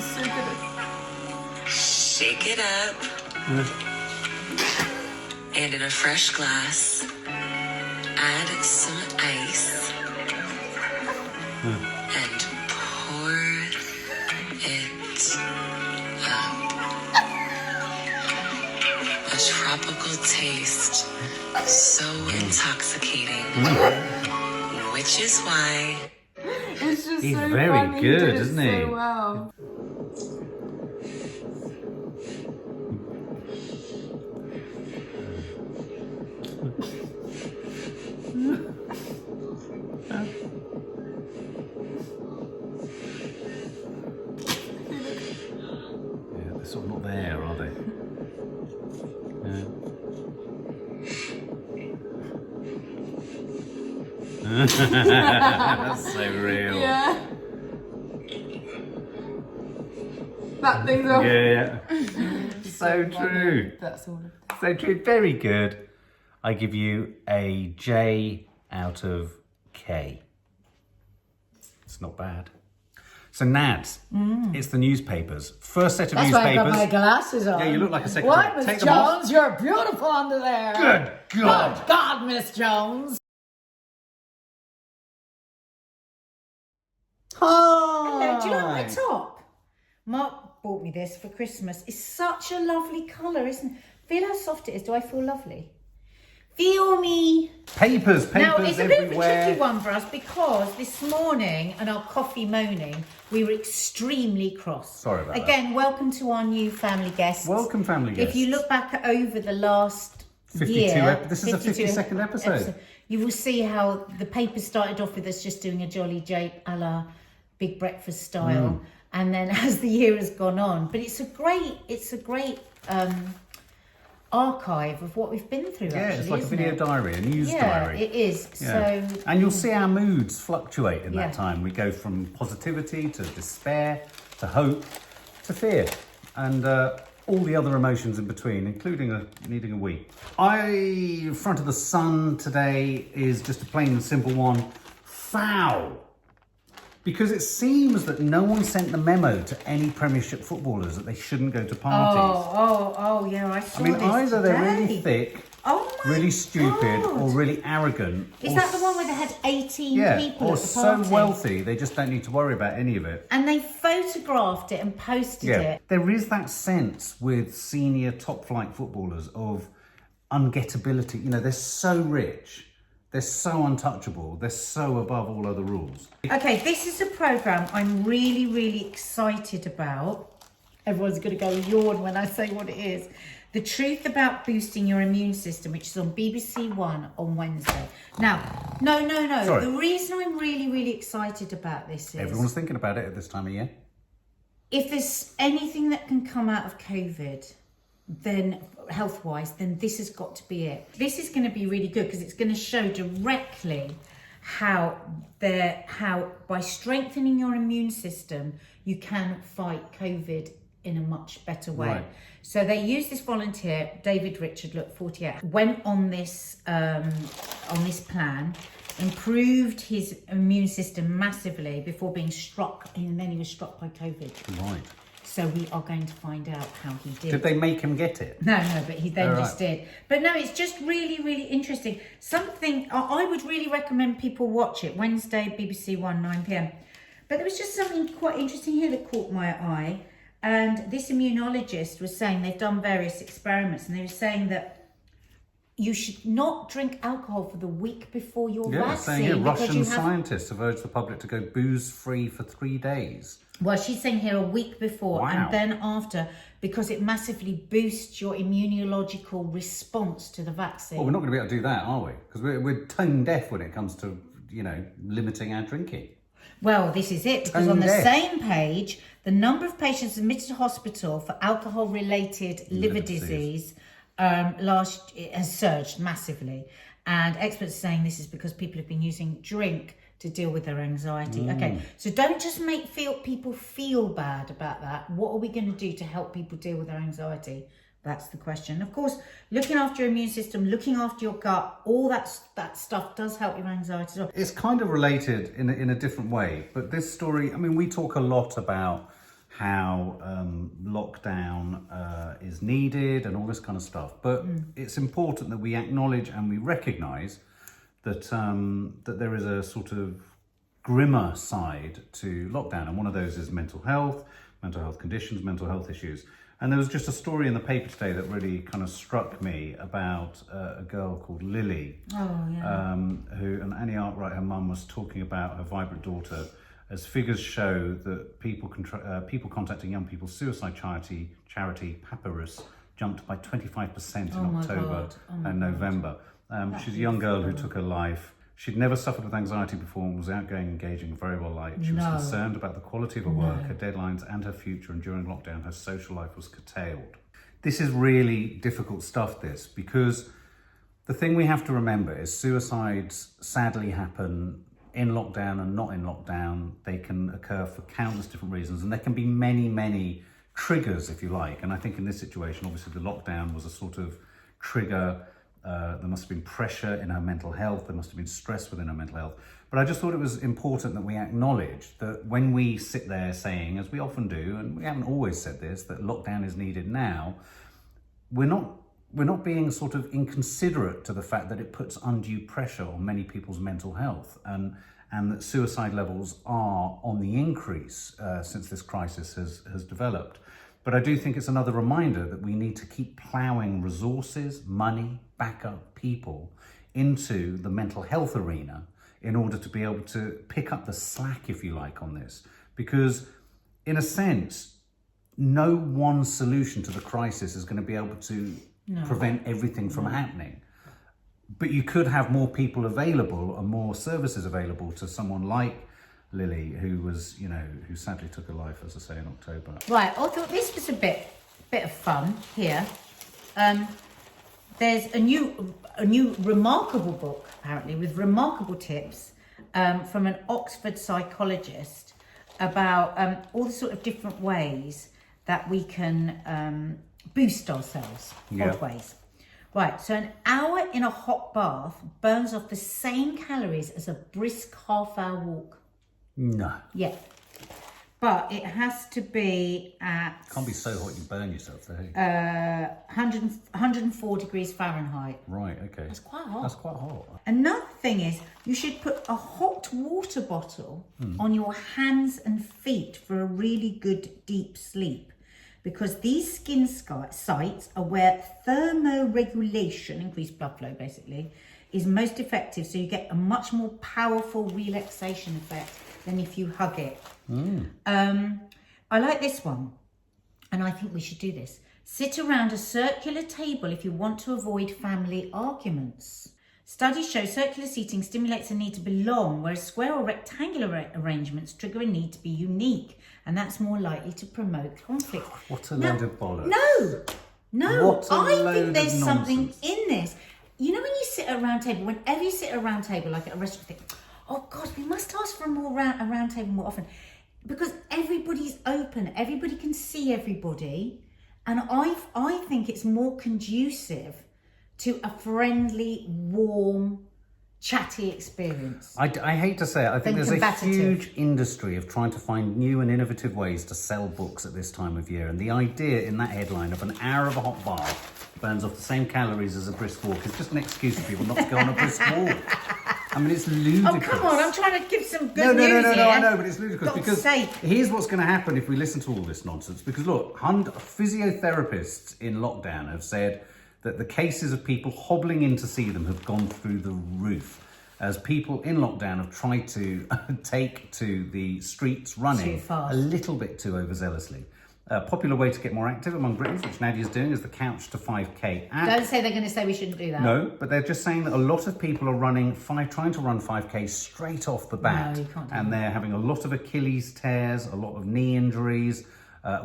So good. Shake it up. And in a fresh glass, add some ice and pour it up. A tropical taste, so intoxicating, which is why It's just He's so very funny. good, He did it isn't he? So well. Yeah, they're sort of not there, are they? That's so real. Yeah. That thing's off. Yeah. So true. That's all. So true. Very good. I give you a J out of K. It's not bad. So Nads, it's the newspapers. First set of That's why I newspapers. got my glasses on. Yeah, you look like a secretary. What, Miss Take them off. Jones? You're beautiful under there. Good God. Good God, Miss Jones. Hello, do you like my top? Mark bought me this for Christmas. It's such a lovely colour, isn't it? Feel how soft it is. Do I feel lovely? Feel me. Papers Now, it's a bit of a everywhere. tricky one for us because this morning and our coffee moaning, we were extremely cross. Sorry about that. Again, welcome to our new family guests. Welcome, family guests. If you look back over the last 52 year, this is a 52nd episode. you will see how the paper started off with us just doing a jolly jape a la Big Breakfast style, and then as the year has gone on, but it's a great archive of what we've been through. Yeah, actually, it's like a isn't video it? diary, a news Yeah, diary. it is. Yeah. So, and you'll see our moods fluctuate in Yeah. that time. We go from positivity to despair to hope to fear and all the other emotions in between, including needing a wee. Front of the sun today is just a plain and simple one. Foul. Because it seems that no one sent the memo to any Premiership footballers that they shouldn't go to parties. oh, yeah, I saw I mean, this either they're really today. thick, Oh my really stupid, God. or really arrogant. Is or that the one where they had 18 yeah, people or at the so party? wealthy they just don't need to worry about any of it. And they photographed it and posted Yeah, it. there is that sense with senior top flight footballers of ungettability. You know, they're so rich, they're so untouchable, they're so above all other rules. Okay, this is a programme I'm really, really excited about. Everyone's going to go yawn when I say what it is. The Truth About Boosting Your Immune System, which is on BBC One on Wednesday. Now, no. Sorry. The reason I'm really, really excited about this is... Everyone's thinking about it at this time of year. If there's anything that can come out of COVID, then health-wise, then this has got to be it. This is going to be really good because it's going to show directly how by strengthening your immune system, you can fight COVID in a much better way. Right. So they used this volunteer, David Richard, look, 48, went on this plan, improved his immune system massively before being struck, and then he was struck by COVID. Right. So we are going to find out how he did. Did they make him get it? No, but he then just did. But no, it's just really, really interesting. Something, I would really recommend people watch it. Wednesday, BBC One, 9 p.m. But there was just something quite interesting here that caught my eye. And this immunologist was saying, they've done various experiments, and they were saying that you should not drink alcohol for the week before your vaccine. Saying here, Russian scientists have urged the public to go booze-free for 3 days. Well, she's saying here a week before and then after, because it massively boosts your immunological response to the vaccine. Well, we're not going to be able to do that, are we? Because we're tone deaf when it comes to, limiting our drinking. Well, this is it, because on the same page, the number of patients admitted to hospital for alcohol-related liver disease has surged massively. And experts are saying this is because people have been using drink to deal with their anxiety. Okay, so don't just make people feel bad about that. What are we going to do to help people deal with their anxiety? That's the question. Of course, looking after your immune system, looking after your gut, all that stuff does help your anxiety as well. It's kind of related in a different way. But this story, we talk a lot about how lockdown is needed and all this kind of stuff. But it's important that we acknowledge and we recognise that that there is a sort of grimmer side to lockdown. And one of those is mental health conditions, mental health issues. And there was just a story in the paper today that really kind of struck me about a girl called Lily, who, and Annie Arkwright, her mum, was talking about her vibrant daughter, as figures show that people contacting young people's suicide charity Papyrus jumped by 25% in October and November. She's a young girl who took her life. She'd never suffered with anxiety before and was outgoing, engaging, very well liked. She was concerned about the quality of her work, her deadlines and her future, and during lockdown her social life was curtailed. This is really difficult stuff, this, because the thing we have to remember is suicides sadly happen in lockdown and not in lockdown. They can occur for countless different reasons, and there can be many, many triggers, if you like. And I think in this situation, obviously the lockdown was a sort of trigger. There must have been pressure in her mental health. There must have been stress within her mental health. But I just thought it was important that we acknowledge that when we sit there saying, as we often do, and we haven't always said this, that lockdown is needed now, we're not being sort of inconsiderate to the fact that it puts undue pressure on many people's mental health, and that suicide levels are on the increase since this crisis has developed. But I do think it's another reminder that we need to keep ploughing resources, money, backup, people into the mental health arena in order to be able to pick up the slack, if you like, on this. Because in a sense, no one solution to the crisis is going to be able to prevent everything from happening. But you could have more people available and more services available to someone like Lily, who was, who sadly took her life, as I say, in October. Right, I thought this was a bit of fun here. There's a new remarkable book, apparently, with remarkable tips from an Oxford psychologist about all the sort of different ways that we can boost ourselves, odd ways. Right, so an hour in a hot bath burns off the same calories as a brisk half-hour walk. No. Yeah. But it has to be at... Can't be so hot you burn yourself, though. 104 degrees Fahrenheit. Right, okay. That's quite hot. That's quite hot. Another thing is, you should put a hot water bottle on your hands and feet for a really good deep sleep. Because these skin sites are where thermoregulation, increased blood flow basically, is most effective. So you get a much more powerful relaxation effect than if you hug it. I like this one, and I think we should do this. Sit around a circular table if you want to avoid family arguments. Studies show circular seating stimulates a need to belong, whereas square or rectangular arrangements trigger a need to be unique, and that's more likely to promote conflict. What a load of bollocks. No, I load think there's of something nonsense. in this. You know when you sit at a round table, whenever you sit at a round table, like at a restaurant, you think, oh God, we must ask for a round table more often. Because everybody's open, everybody can see everybody. And I think it's more conducive to a friendly, warm, chatty experience. I hate to say it, I think there's a combative. huge industry of trying to find new and innovative ways to sell books at this time of year. And the idea in that headline of an hour of a hot bath burns off the same calories as a brisk walk is just an excuse for people not to go on a brisk walk. I mean, it's ludicrous. Oh, come on, I'm trying to give some good news No, here. I know, but it's ludicrous. God's Because sake. here's what's going to happen if we listen to all this nonsense. Because look, physiotherapists in lockdown have said that the cases of people hobbling in to see them have gone through the roof, as people in lockdown have tried to take to the streets running Too fast. a little bit too overzealously. A popular way to get more active among Britons, which Nadia's doing, is the Couch to 5K app. Don't say they're going to say we shouldn't do that. No, but they're just saying that a lot of people are trying to run 5K straight off the bat. No, you can't do and that. they're having a lot of Achilles tears, a lot of knee injuries.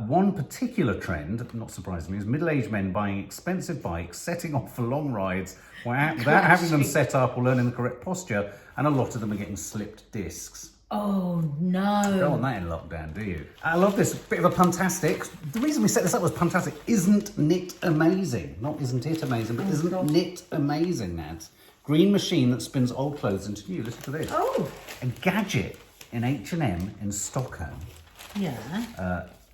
One particular trend, not surprisingly, is middle-aged men buying expensive bikes, setting off for long rides without having them set up or learning the correct posture, and a lot of them are getting slipped discs. Oh, no. You don't want that in lockdown, do you? I love this bit of a puntastic. The reason we set this up was puntastic. Isn't it amazing? Not isn't it amazing, but isn't it amazing, Nat? Green machine that spins old clothes into new. Listen to this. Oh. A gadget in H&M in Stockholm Yeah.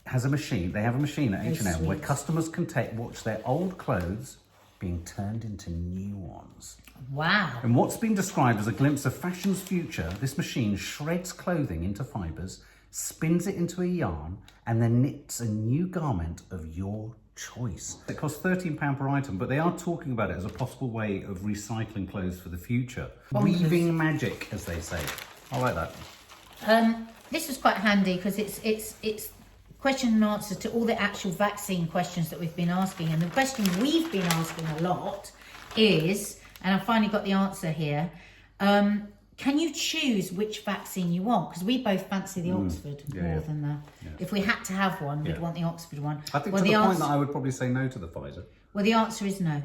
has a machine. They have a machine at Oh, H&M where sweet. customers can watch their old clothes being turned into new ones. Wow. In what's been described as a glimpse of fashion's future, this machine shreds clothing into fibres, spins it into a yarn, and then knits a new garment of your choice. It costs £13 per item, but they are talking about it as a possible way of recycling clothes for the future. Bonkers. Weaving magic, as they say. I like that. This was quite handy because it's question and answer to all the actual vaccine questions that we've been asking. And the question we've been asking a lot is, and I finally got the answer here, can you choose which vaccine you want? Because we both fancy the Oxford more than the... Yeah. If we had to have one, we'd want the Oxford one. I think well, to the point answer, that I would probably say no to the Pfizer. well, the answer is no.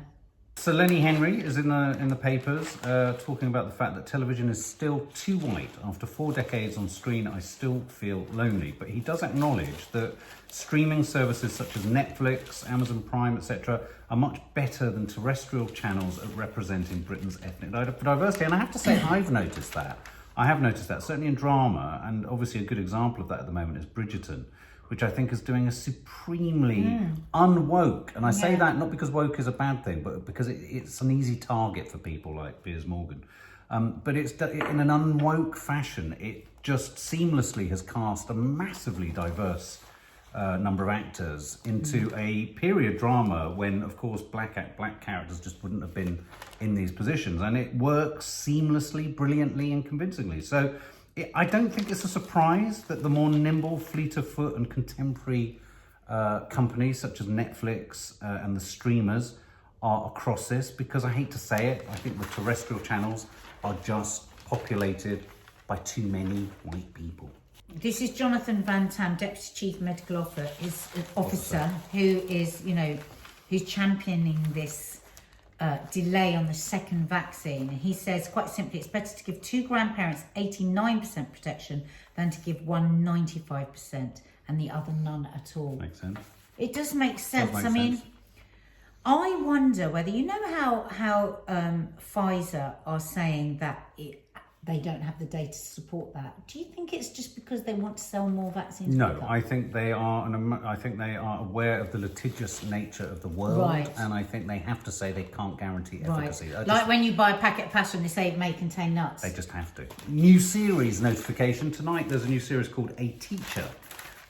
So Lenny Henry is in the papers talking about the fact that television is still too white. After 4 decades on screen, I still feel lonely. But he does acknowledge that streaming services such as Netflix, Amazon Prime, etc. are much better than terrestrial channels at representing Britain's ethnic diversity. And I have to say, I've noticed that. I have noticed that, certainly in drama, and obviously a good example of that at the moment is Bridgerton, which I think is doing a supremely unwoke. And I say that not because woke is a bad thing, but because it's an easy target for people like Piers Morgan. But it's in an unwoke fashion. It just seamlessly has cast a massively diverse number of actors into a period drama when, of course, black characters just wouldn't have been in these positions. And it works seamlessly, brilliantly and convincingly. So I don't think it's a surprise that the more nimble, fleet of foot and contemporary companies such as Netflix and the streamers are across this, because I hate to say it, I think the terrestrial channels are just populated by too many white people. This is Jonathan Van Tam, Deputy Chief Medical Officer, who is, who's championing this delay on the second vaccine. He says, quite simply, it's better to give 2 grandparents 89% protection than to give one 95% and the other none at all. Makes sense. It does make sense. Does make I mean, sense. I wonder whether, how Pfizer are saying that they don't have the data to support that. Do you think it's just because they want to sell more vaccines? No, quicker? I think they are. I think they are aware of the litigious nature of the world, Right. and I think they have to say they can't guarantee Right. efficacy. Like when you buy a packet of pasta and they say it may contain nuts. They just have to. New series notification tonight. There's a new series called A Teacher,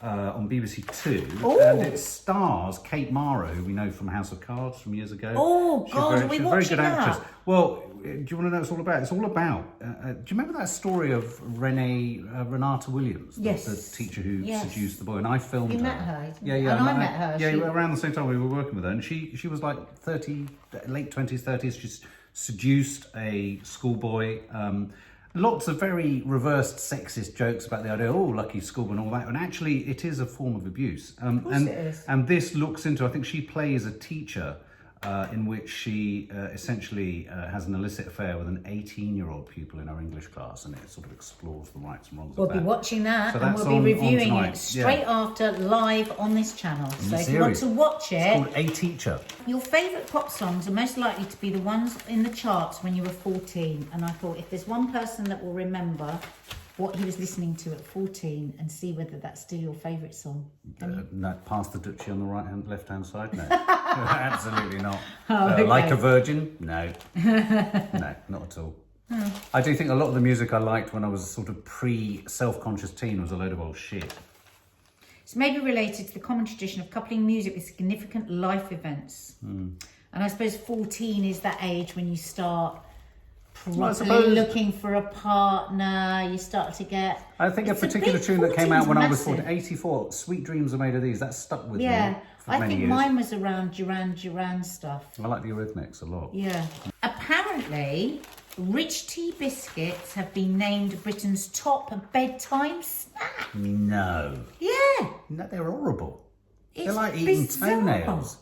on BBC Two, Ooh. and it stars Kate Mara, who we know from House of Cards from years ago. Oh, God, are we she's a very watching good that? actress. Well, do you want to know what it's all about? It's all about. Do you remember that story of Renata Williams, Yes. the teacher who Yes. seduced the boy? And I filmed You her. met her, didn't Yeah, you? yeah. And I met her. Yeah, She- around the same time we were working with her, and she was like 30, late 20s, 30s. She's seduced a schoolboy. Lots of very reversed sexist jokes about the idea, oh, lucky schoolboy and all that. And actually, it is a form of abuse. Of course it is. And this looks into, I think she plays a teacher in which she essentially has an illicit affair with an 18-year-old pupil in her English class, and it sort of explores the rights and wrongs We'll of be that. watching that, So and that's we'll be on reviewing tonight. it straight after live on this channel. So if you want series. to watch It's it, called A Teacher. your favourite pop songs are most likely to be the ones in the charts when you were 14. And I thought, if there's one person that will remember what he was listening to at 14 and see whether that's still your favourite song. No, past the Duchy on the left-hand side? No. Absolutely not. Okay. Like a Virgin? No. No, not at all. I do think a lot of the music I liked when I was a sort of pre-self-conscious teen was a load of old shit. It's maybe related to the common tradition of coupling music with significant life events. And I suppose 14 is that age when you start properly looking for a partner, you start to get... I think a It's particular big- tune that came out when I was massive. 14, 84, Sweet Dreams Are Made of These, that stuck with me for I many think years. mine was around Duran stuff. I like the Eurythmics a lot. Yeah. Apparently, Rich Tea biscuits have been named Britain's top bedtime snack. No. Yeah. No, they're horrible. It's They're like eating bizarre. toenails.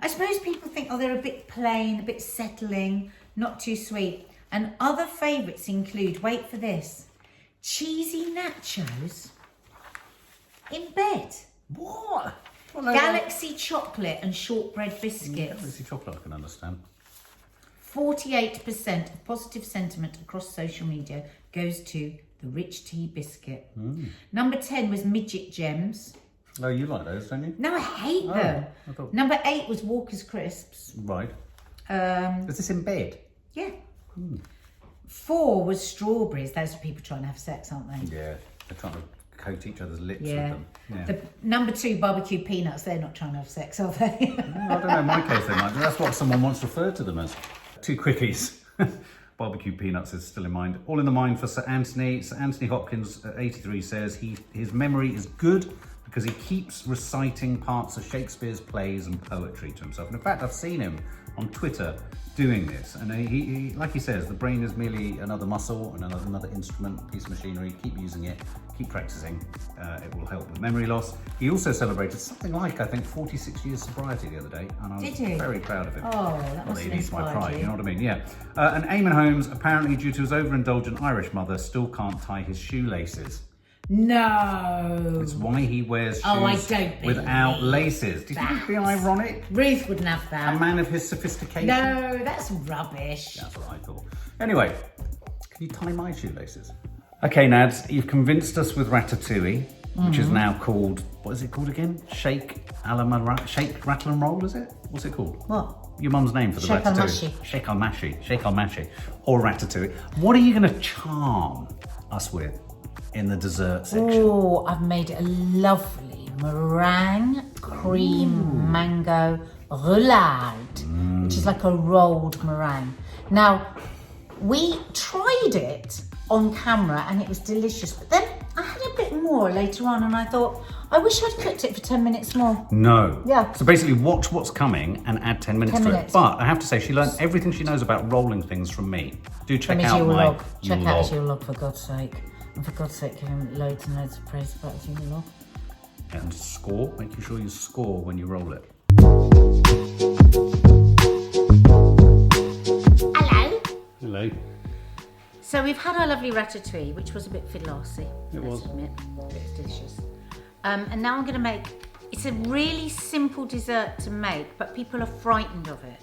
I suppose people think, oh, they're a bit plain, a bit settling, not too sweet. And other favourites include, wait for this, cheesy nachos in bed. What? Galaxy chocolate and shortbread biscuits. Galaxy chocolate I can understand. 48% of positive sentiment across social media goes to the Rich Tea biscuit. Number 10 was midget gems. Oh, you like those, don't you? No, I hate them. I thought... Number 8 was Walker's Crisps. Right. Is this in bed? Yeah. 4 was strawberries. Those are people trying to have sex, aren't they? Yeah. They're trying to coat each other's lips Yeah. with them. Yeah. The number 2, barbecue peanuts. They're not trying to have sex, are they? I don't know, in my case they might. That's what someone once referred to them as. 2 quickies. Barbecue peanuts is still in mind. All in the mind for Sir Anthony. Sir Anthony Hopkins at 83 says his memory is good because he keeps reciting parts of Shakespeare's plays and poetry to himself. And in fact, I've seen him on Twitter doing this. And he like he says, the brain is merely another muscle and another instrument, piece of machinery. Keep using it, keep practicing. It will help with memory loss. He also celebrated something like, I think, 46 years sobriety the other day. And I was very proud of him. Oh, that Not must that he have needs my inspired pride, you. you know what I mean? Yeah. And Eamon Holmes, apparently due to his overindulgent Irish mother, still can't tie his shoelaces. No. It's why he wears shoes Oh, I don't believe without laces. Do you think it'd be ironic? Ruth wouldn't have that. A man of his sophistication? No, that's rubbish. That's what I thought. Anyway, can you tie my shoelaces? Okay, Nads, you've convinced us with Ratatouille, which is now called, what is it called again? Shake, rattle and roll, is it? What's it called? What? Your mum's name for the Shake al Ratatouille. Shake al mashi, or Ratatouille. What are you going to charm us with in the dessert section? Oh, I've made a lovely meringue cream mango roulade, which is like a rolled meringue. Now, we tried it on camera and it was delicious, but then I had a bit more later on and I thought, I wish I'd cooked it for 10 minutes more. No. Yeah. So basically watch what's coming and add 10 minutes 10 to minutes. it. But I have to say, she learned everything she knows about rolling things from me. Do check From his out Yule my log. Check Yule out log. his Yule log, for God's sake. And for God's sake, give him loads and loads of praise about his Yule log. And score, making sure you score when you roll it. Hello. Hello. So we've had our lovely ratatouille, which was a bit fiddlassy, It let's was. admit. But it's delicious. And now I'm going to make, it's a really simple dessert to make, but people are frightened of it.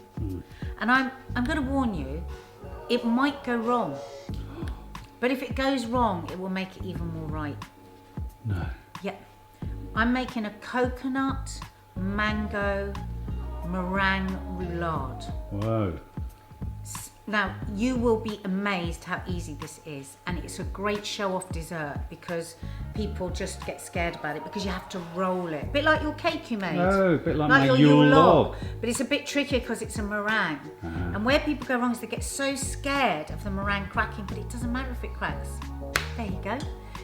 And I'm going to warn you, it might go wrong. But if it goes wrong, it will make it even more right. No. Yeah. I'm making a coconut mango meringue roulade. Whoa. Now, you will be amazed how easy this is, and it's a great show-off dessert because people just get scared about it because you have to roll it. A bit like your cake you made. Oh, a bit like my your Yule log. But it's a bit trickier because it's a meringue. And where people go wrong is they get so scared of the meringue cracking, but it doesn't matter if it cracks. There you go.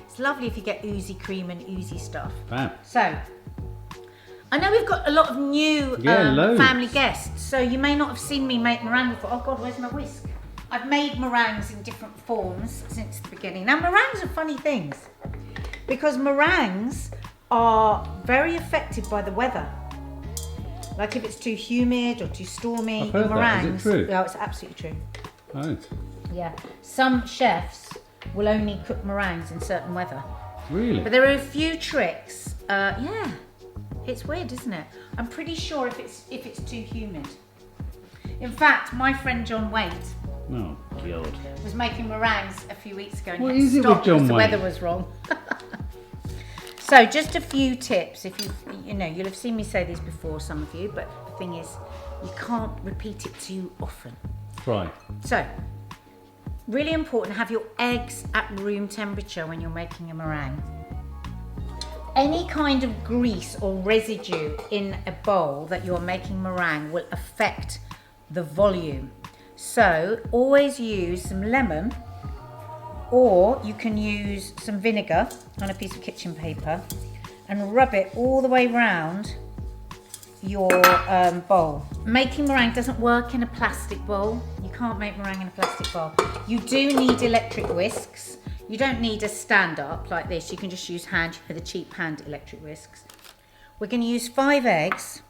It's lovely if you get oozy cream and oozy stuff. Fab. So, I know we've got a lot of new family guests, so you may not have seen me make meringue before. Oh God, where's my whisk? I've made meringues in different forms since the beginning. Now, meringues are funny things because meringues are very affected by the weather. Like if it's too humid or too stormy, I've heard meringues. That. Is it true? Yeah, it's absolutely true. Oh. Yeah. Some chefs will only cook meringues in certain weather. Really? But there are a few tricks. Yeah. It's weird, isn't it? I'm pretty sure if it's too humid. In fact, my friend John Waite was making meringues a few weeks ago and What he had is to it stop with John because the Waite? weather was wrong. So just a few tips. If you'll have seen me say these before, some of you, but the thing is, you can't repeat it too often. Right. So, really important, have your eggs at room temperature when you're making a meringue. Any kind of grease or residue in a bowl that you're making meringue will affect the volume. So always use some lemon, or you can use some vinegar on a piece of kitchen paper and rub it all the way around your bowl. Making meringue doesn't work in a plastic bowl. You can't make meringue in a plastic bowl. You do need electric whisks. You don't need a stand-up like this. You can just use the cheap hand electric whisks. We're going to use 5 eggs,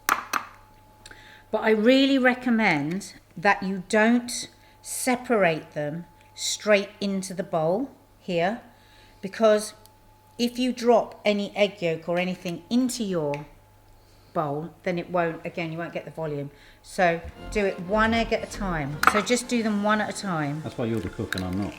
but I really recommend that you don't separate them straight into the bowl here, because if you drop any egg yolk or anything into your bowl, then you won't get the volume. So do it 1 egg at a time. So just do them 1 at a time. That's why you're the cook and I'm not.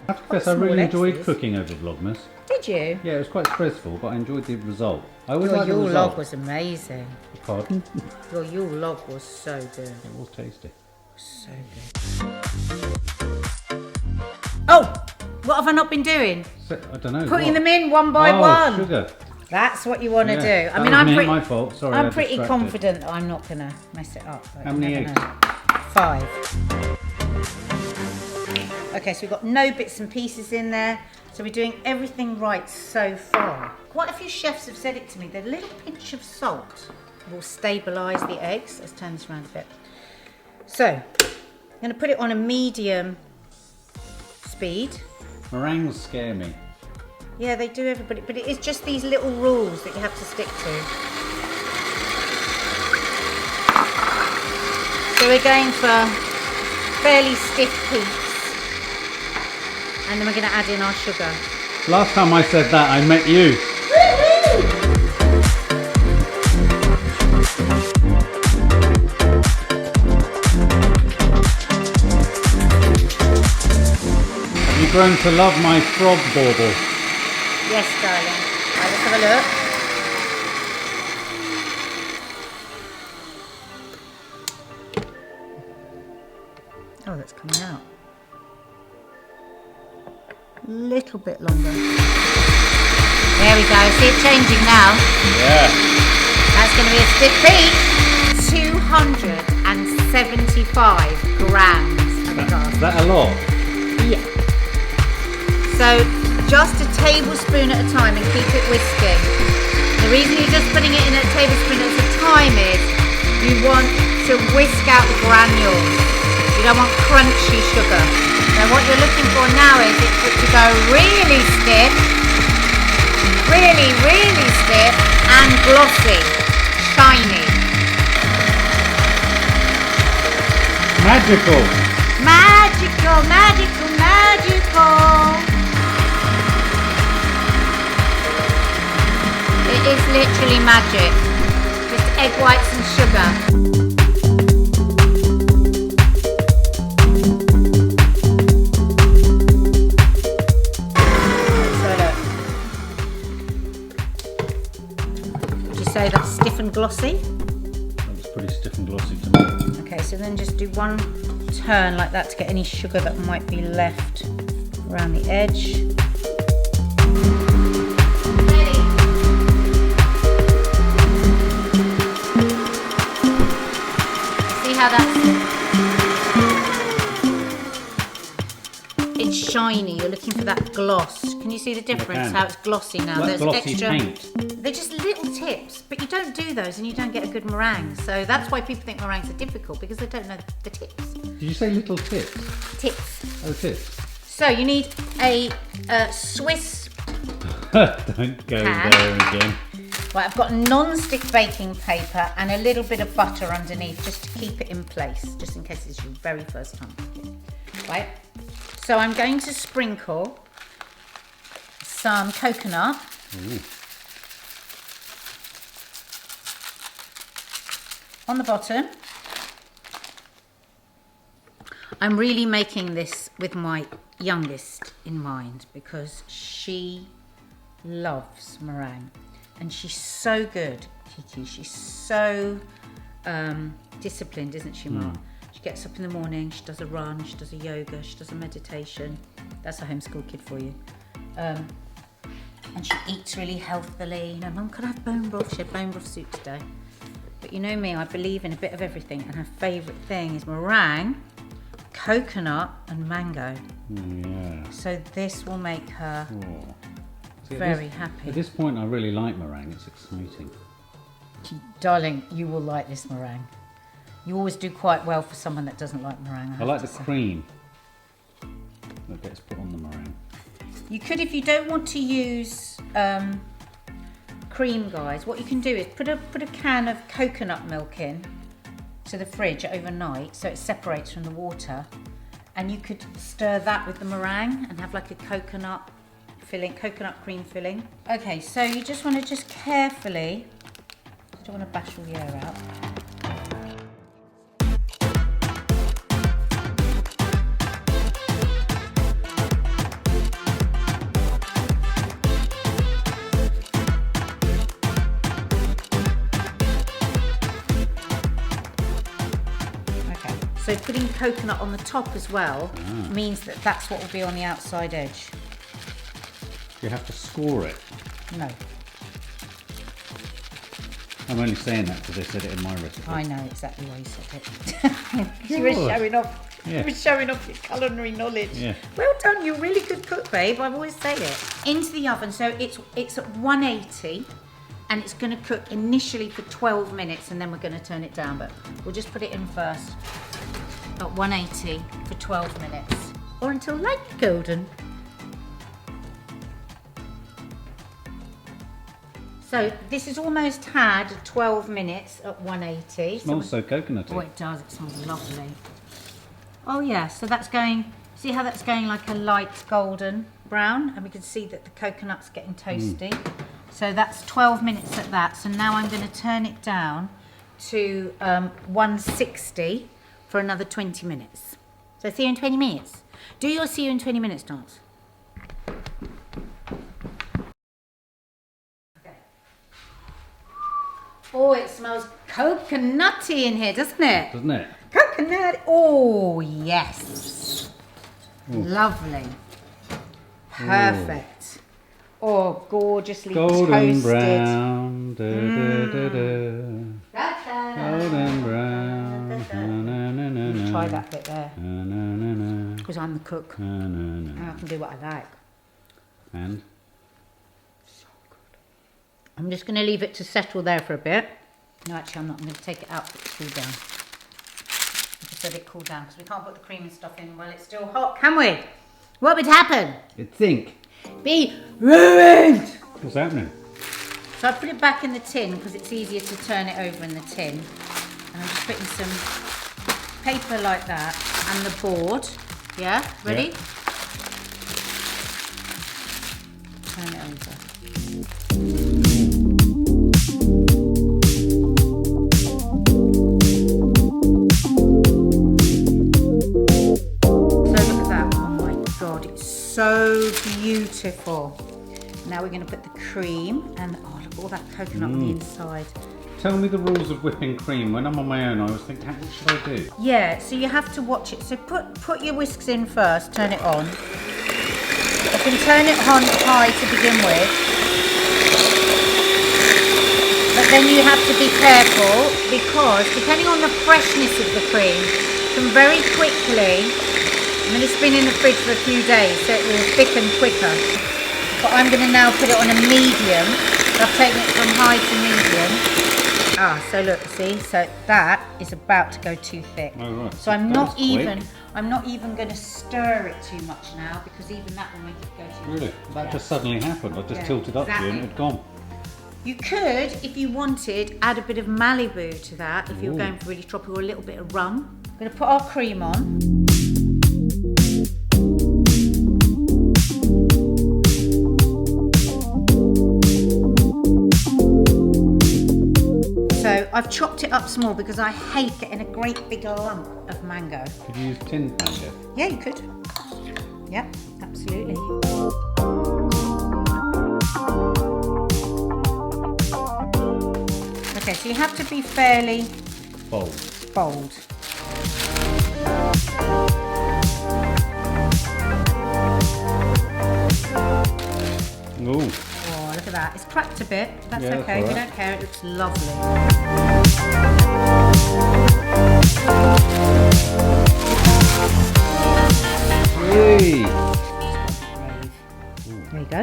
I have to confess, I really enjoyed cooking over Vlogmas. Did you? Yeah, it was quite stressful, but I enjoyed the result. I always Your like the Yule result. log was amazing. Pardon? Your Yule log was so good. It was tasty. So good. Oh, what have I not been doing? So, I don't know. Putting what? them in one by one. Sugar. That's what you want to Yeah, do. that was me, my fault. Sorry, I'm I pretty distracted. confident that I'm not going to mess it up. But How you many never eggs? know. 5. Okay, so we've got no bits and pieces in there. So we're doing everything right so far. Quite a few chefs have said it to me. That a little pinch of salt will stabilise the eggs. Let's turn this around a bit. So, I'm going to put it on a medium speed. Meringues scare me. Yeah, they do, everybody, but it is just these little rules that you have to stick to. So we're going for fairly stiff peaks, and then we're going to add in our sugar. Last time I said that, I met you. Have you grown to love my frog bauble? Yes, darling. Right, let's have a look. Oh, that's coming out. Little bit longer. There we go. See it changing now. Yeah. That's going to be a stiff peak. 275 grams of gas. Is that a lot? Yeah. So just a tablespoon at a time and keep it whisking. The reason you're just putting it in a tablespoon at a time is you want to whisk out the granules. You don't want crunchy sugar. So what you're looking for now is it to go really stiff, really, really stiff and glossy, shiny. Magical. Magical, magical, magical. It is literally magic. Just egg whites and sugar. Would you say that's stiff and glossy? That was pretty stiff and glossy Okay, so then just do one turn like that to get any sugar that might be left around the edge. See how it's shiny. You're looking for that gloss. Can you see the difference? How it's glossy now. Like There's glossy extra. paint. They're just little tips, but you don't do those and you don't get a good meringue. So that's why people think meringues are difficult, because they don't know the tips. Did you say little tips? Tips. Oh, tips. So you need a Swiss Don't go pan. there again. Right, I've got non-stick baking paper and a little bit of butter underneath just to keep it in place, just in case it's your very first time cooking. Right, so I'm going to sprinkle some coconut. Ooh. On the bottom. I'm really making this with my youngest in mind because she loves meringue and she's so good, Kiki. She's so disciplined, isn't she, Mark? She gets up in the morning, she does a run, she does a yoga, she does a meditation. That's a homeschool kid for you. And she eats really healthily. You know, Mum, could I have bone broth? She had bone broth soup today. But you know me, I believe in a bit of everything, and her favourite thing is meringue, coconut and mango. Yeah. So this will make her See, very happy. At this point, I really like meringue. It's exciting. Darling, you will like this meringue. You always do quite well for someone that doesn't like meringue. I like the cream that gets put on the meringue. You could, if you don't want to use cream, guys, what you can do is put a can of coconut milk in to the fridge overnight so it separates from the water, and you could stir that with the meringue and have like a coconut filling, coconut cream filling. Okay, so you just want to just carefully, you don't want to bash all the air out. So putting coconut on the top as well means that that's what will be on the outside edge. You have to score it. No. I'm only saying that because they said it in my recipe. I know exactly why you said it. You were showing off. Yeah. You were showing off your culinary knowledge. Yeah. Well done. You're a really good cook, babe. I've always said it. Into the oven. So it's at 180. And it's going to cook initially for 12 minutes and then we're going to turn it down, but we'll just put it in first at 180 for 12 minutes or until light golden. So this has almost had 12 minutes at 180. It smells so coconutty. Oh, it does. It smells lovely. Oh yeah, so that's going, see how that's going like a light golden brown, and we can see that the coconut's getting toasty. So that's 12 minutes at that. So now I'm going to turn it down to 160 for another 20 minutes. So see you in 20 minutes. Do your see you in 20 minutes dance. Okay. Oh, it smells coconutty in here, doesn't it? Doesn't it? Coconut. Oh, yes. Lovely. Perfect. Oh, gorgeously golden toasted. Brown. Da, da, da, da. Golden brown. Na, na, na, na, Try that bit there. na, na, na, Because I'm the cook. na, na, And na. I can do what I like. And I'm just going to leave it to settle there for a bit. No, actually, I'm not. I'm going to take it out so it cool down. Just let it cool down because we can't put the cream and stuff in while it's still hot, can we? What would happen? you'd think. Be ruined! What's happening? So I put it back in the tin because it's easier to turn it over in the tin. And I'm just putting some paper like that and the board. Yeah, ready? Yeah. Turn it over. So look at that. Oh my God, it's so beautiful. Now we're going to put the cream and oh look at all that coconut on the inside. tell me the rules of whipping cream. When I'm on my own, I always think, what should I do? Yeah, so you have to watch it. So put your whisks in first, turn it on. You can turn it on high to begin with. But then you have to be careful because depending on the freshness of the cream, it can very quickly, I mean it's been in the fridge for a few days, so it will thicken quicker. But I'm going to now put it on a medium. I've taken it from high to medium. So look, see, so that is about to go too thick. Oh, right. So I'm not even going to stir it too much now because even that will make it go too Really? thick. That just suddenly happened. I just tilted up to you and it had gone. You could, if you wanted, add a bit of Malibu to that if you're going for really tropical, a little bit of rum. I'm going to put our cream on. So I've chopped it up small because I hate getting a great big lump of mango. Could you use tinned mango? Yeah, you could. Yeah, absolutely. Okay, so you have to be fairly bold. Ooh. Oh, look at that. It's cracked a bit. That's Yeah, okay. that's We all right. don't care. It looks lovely. Hey. There you go.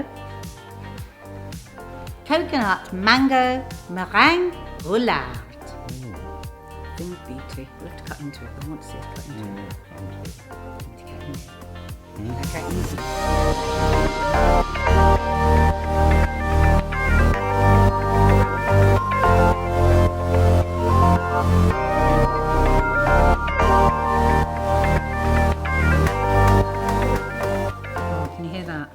Coconut mango meringue roulade. Thing beauty. We'll have to cut into it. I want to see it cut into it. Okay, easy. Oh, can you hear that?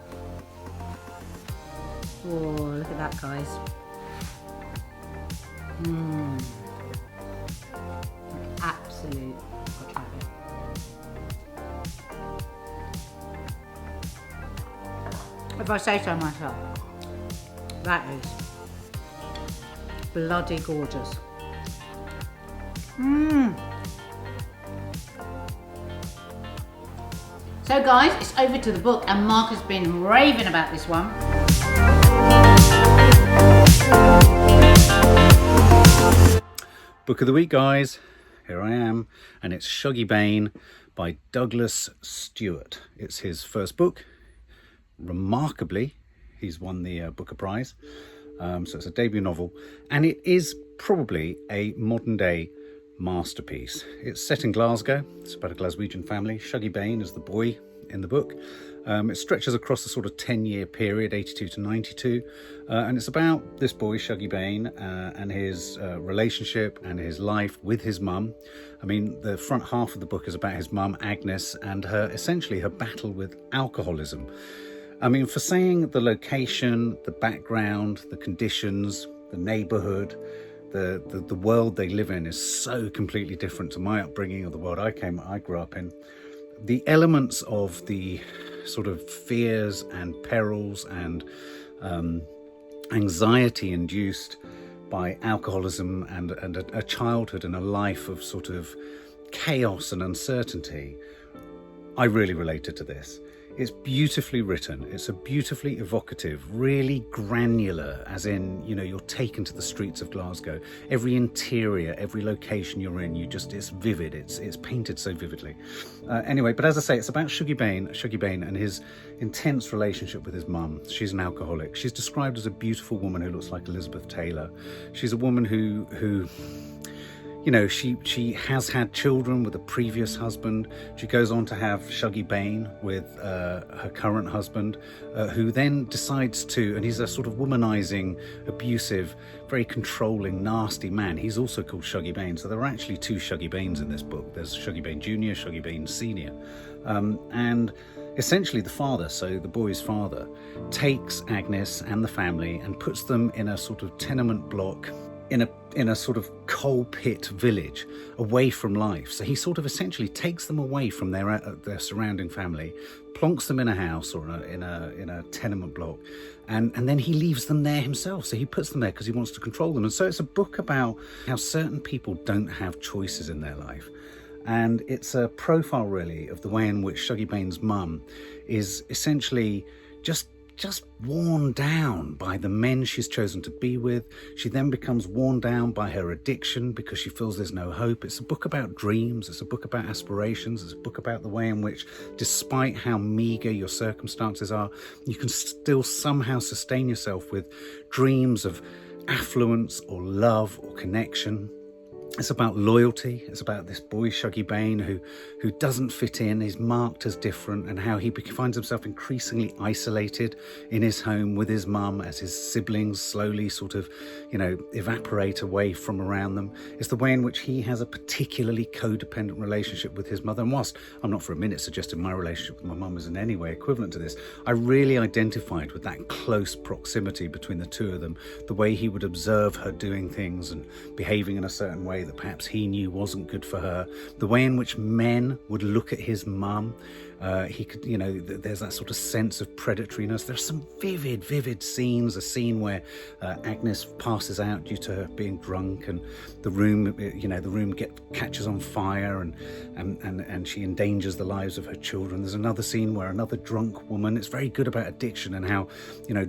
Oh, look at that, guys. Absolute. I'll try it. If I say so myself, that is bloody gorgeous. So guys, it's over to the book and Mark has been raving about this one. Book of the week, guys. Here I am, and it's Shuggie Bain by Douglas Stewart. It's his first book. Remarkably, he's won the Booker Prize. So it's a debut novel, and it is probably a modern day masterpiece. It's set in Glasgow. It's about a Glaswegian family. Shuggie Bain is the boy in the book. It stretches across a sort of 10-year period, 82 to 92, and it's about this boy, Shuggie Bain, and his relationship and his life with his mum. I mean, the front half of the book is about his mum, Agnes, and essentially her battle with alcoholism. I mean, for saying the location, the background, the conditions, the neighbourhood, the world they live in is so completely different to my upbringing or the world I grew up in. The elements of the sort of fears and perils and anxiety induced by alcoholism and a childhood and a life of sort of chaos and uncertainty, I really related to this. It's beautifully written. It's a beautifully evocative, really granular, as in, you know, you're taken to the streets of Glasgow. Every interior, every location you're in, it's vivid. It's painted so vividly. Anyway, but as I say, it's about Shuggie Bain and his intense relationship with his mum. She's an alcoholic. She's described as a beautiful woman who looks like Elizabeth Taylor. She's a woman who you know, she has had children with a previous husband. She goes on to have Shuggie Bain with her current husband, who then decides to, and he's a sort of womanizing, abusive, very controlling, nasty man. He's also called Shuggie Bain. So there are actually two Shuggie Bains in this book. There's Shuggie Bain Jr., Shuggie Bain Sr. And essentially the father, so the boy's father, takes Agnes and the family and puts them in a sort of tenement block in a sort of coal pit village, away from life. So he sort of essentially takes them away from their surrounding family, plonks them in a house or in a tenement block, and then he leaves them there himself. So he puts them there because he wants to control them. And so it's a book about how certain people don't have choices in their life. And it's a profile really of the way in which Shuggie Bain's mum is essentially just worn down by the men she's chosen to be with. She then becomes worn down by her addiction because she feels there's no hope. It's a book about dreams. It's a book about aspirations. It's a book about the way in which, despite how meagre your circumstances are, you can still somehow sustain yourself with dreams of affluence or love or connection. It's about loyalty. It's about this boy, Shuggie Bain, who doesn't fit in, is marked as different, and how he finds himself increasingly isolated in his home with his mum as his siblings slowly sort of, evaporate away from around them. It's the way in which he has a particularly codependent relationship with his mother. And whilst I'm not for a minute suggesting my relationship with my mum is in any way equivalent to this, I really identified with that close proximity between the two of them, the way he would observe her doing things and behaving in a certain way that perhaps he knew wasn't good for her, the way in which men would look at his mum. He could, there's that sort of sense of predatoriness. There's some vivid scenes. A scene where Agnes passes out due to her being drunk, and the room catches on fire, and she endangers the lives of her children. There's another scene where another drunk woman. It's very good about addiction and how,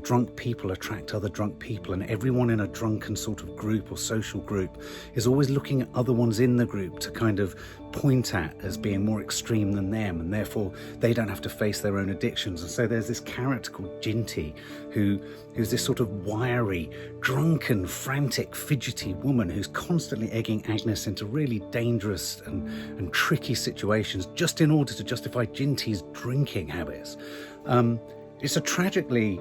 drunk people attract other drunk people, and everyone in a drunken sort of group or social group is always looking at other ones in the group to kind of point at as being more extreme than them, and therefore they don't have to face their own addictions. And so there's this character called Ginty who's this sort of wiry, drunken, frantic, fidgety woman who's constantly egging Agnes into really dangerous and tricky situations just in order to justify Ginty's drinking habits. It's a tragically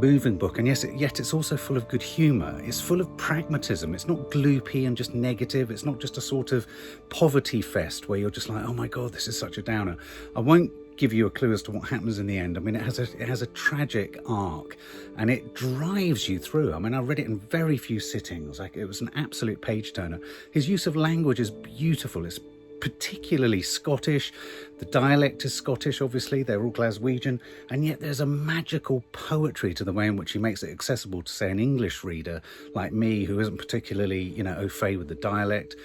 moving book, and yet it's also full of good humour. It's full of pragmatism. It's not gloopy and just negative. It's not just a sort of poverty fest where you're just like, oh my god, this is such a downer. I won't give you a clue as to what happens in the end. I mean, it has a tragic arc, and it drives you through. I mean, I read it in very few sittings. It was an absolute page turner. His use of language is beautiful. It's particularly Scottish. The dialect is Scottish, obviously. They're all Glaswegian, and yet there's a magical poetry to the way in which he makes it accessible to, say, an English reader like me, who isn't particularly, au fait with the dialect.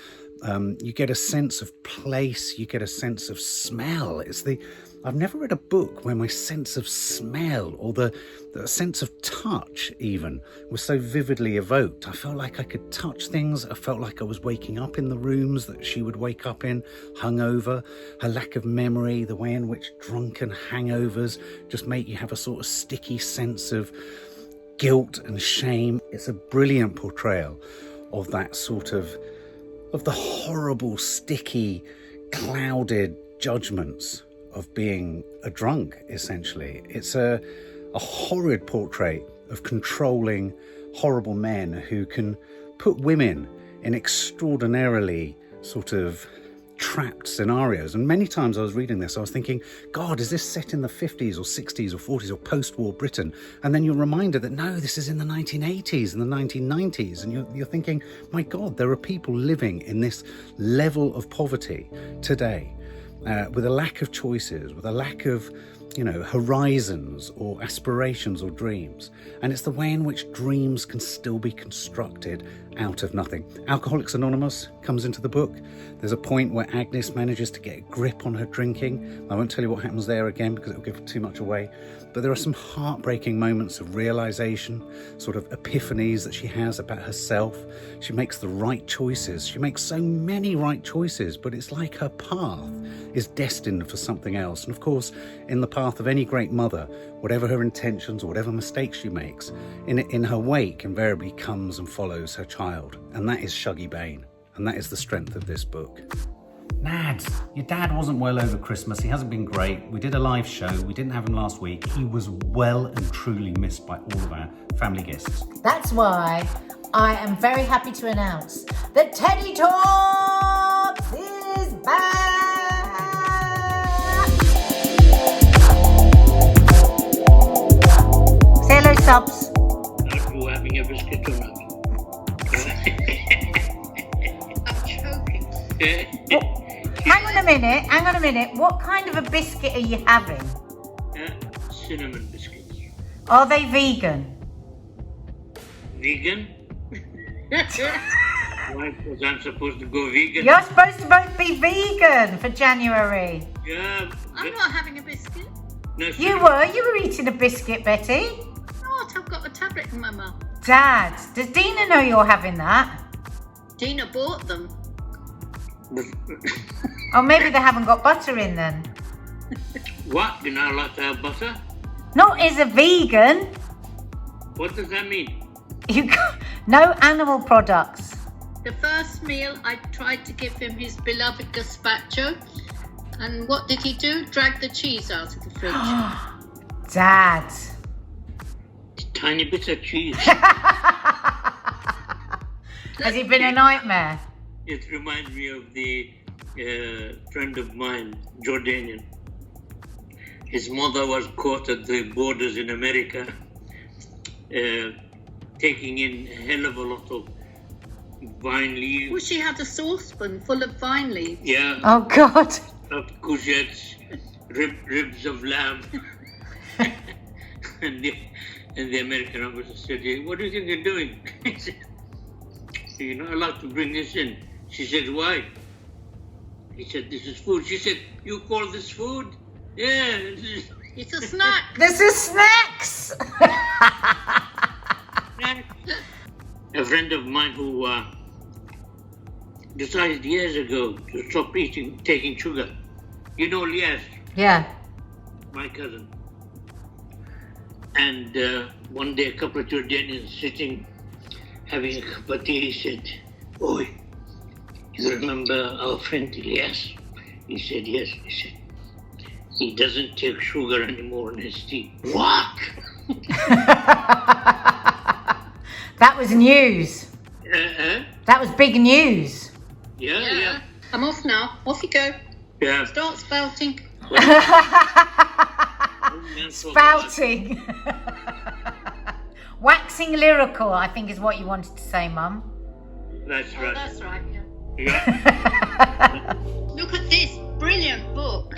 You get a sense of place. You get a sense of smell. I've never read a book where my sense of smell or the sense of touch even was so vividly evoked. I felt like I could touch things. I felt like I was waking up in the rooms that she would wake up in, hungover. Her lack of memory, the way in which drunken hangovers just make you have a sort of sticky sense of guilt and shame. It's a brilliant portrayal of that sort of the horrible, sticky, clouded judgments of being a drunk, essentially. It's a horrid portrait of controlling, horrible men who can put women in extraordinarily sort of trapped scenarios. And many times I was reading this, I was thinking, God, is this set in the 50s or 60s or 40s or post-war Britain? And then you're reminded that no, this is in the 1980s and the 1990s. And you're thinking, my God, there are people living in this level of poverty today. With a lack of choices, with a lack of, horizons or aspirations or dreams. And it's the way in which dreams can still be constructed out of nothing. Alcoholics Anonymous comes into the book. There's a point where Agnes manages to get a grip on her drinking. I won't tell you what happens there again because it'll give too much away. But there are some heartbreaking moments of realization, sort of epiphanies that she has about herself. She makes the right choices. She makes so many right choices, but it's like her path is destined for something else. And of course, in the path of any great mother, whatever her intentions or whatever mistakes she makes, in her wake invariably comes and follows her child. And that is Shuggie Bain. And that is the strength of this book. Nads, your dad wasn't well over Christmas. He hasn't been great. We did a live show. We didn't have him last week. He was well and truly missed by all of our family guests. That's why I am very happy to announce that Teddy Talks is back! Say hello, subs. Are you having a biscuit or not? Hang on a minute. What kind of a biscuit are you having? Cinnamon biscuits. Are they vegan? Vegan? Why? Because I'm supposed to go vegan. You're supposed to both be vegan for January. Yeah. I'm not having a biscuit. No, You were eating a biscuit, Betty. Not, I've got a tablet in my mouth. Dad, does Dina know you're having that? Dina bought them. Or maybe they haven't got butter in then. What? You're not allowed to have butter? Not as a vegan. What does that mean? No animal products. The first meal, I tried to give him his beloved gazpacho. And what did he do? Drag the cheese out of the fridge. Dad. Tiny bits of cheese. Has it been a nightmare? It reminds me of the friend of mine, Jordanian. His mother was caught at the borders in America, taking in a hell of a lot of vine leaves. Well, she had a saucepan full of vine leaves. Yeah. Oh, God. Of courgettes, ribs of lamb. and the American officer said, "What do you think you're doing?" He said, "You're not allowed to bring this in." She said, "Why?" He said, "This is food." She said, "You call this food?" "Yeah, it's a snack." This is snacks. A friend of mine who decided years ago to stop taking sugar. You know Liaz? Yeah. My cousin. And one day a couple of Jordanians sitting, having a cup of tea, he said, "Oi, you remember our friend Elias?" He said, "Yes." He said, "He doesn't take sugar anymore in his tea." What? That was news. That was big news. Yeah. I'm off now. Off you go. Yeah. Start spouting. Spouting. Waxing lyrical, I think is what you wanted to say, Mum. That's right. That's right, yeah. Yeah. Look at this brilliant book.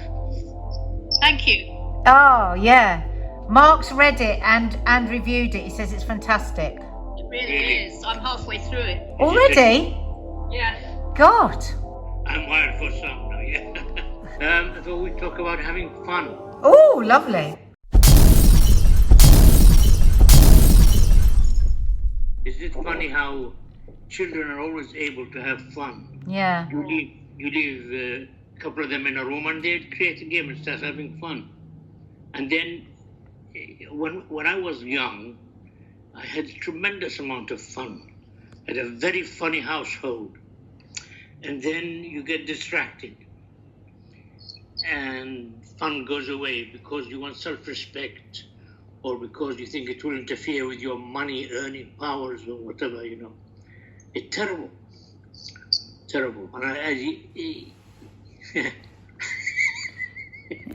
Thank you. Oh, yeah. Mark's read it and reviewed it. He says it's fantastic. It really is. I'm halfway through it. Already? Yeah. God. I'm wired for some now, yeah. So we talk about having fun. Oh, lovely. Is it funny how children are always able to have fun? Yeah. You leave a couple of them in a room and they create a game and start having fun. And then when I was young, I had a tremendous amount of fun. I had a very funny household. And then you get distracted. And fun goes away because you want self-respect or because you think it will interfere with your money-earning powers or whatever, you know. It's terrible. Terrible. And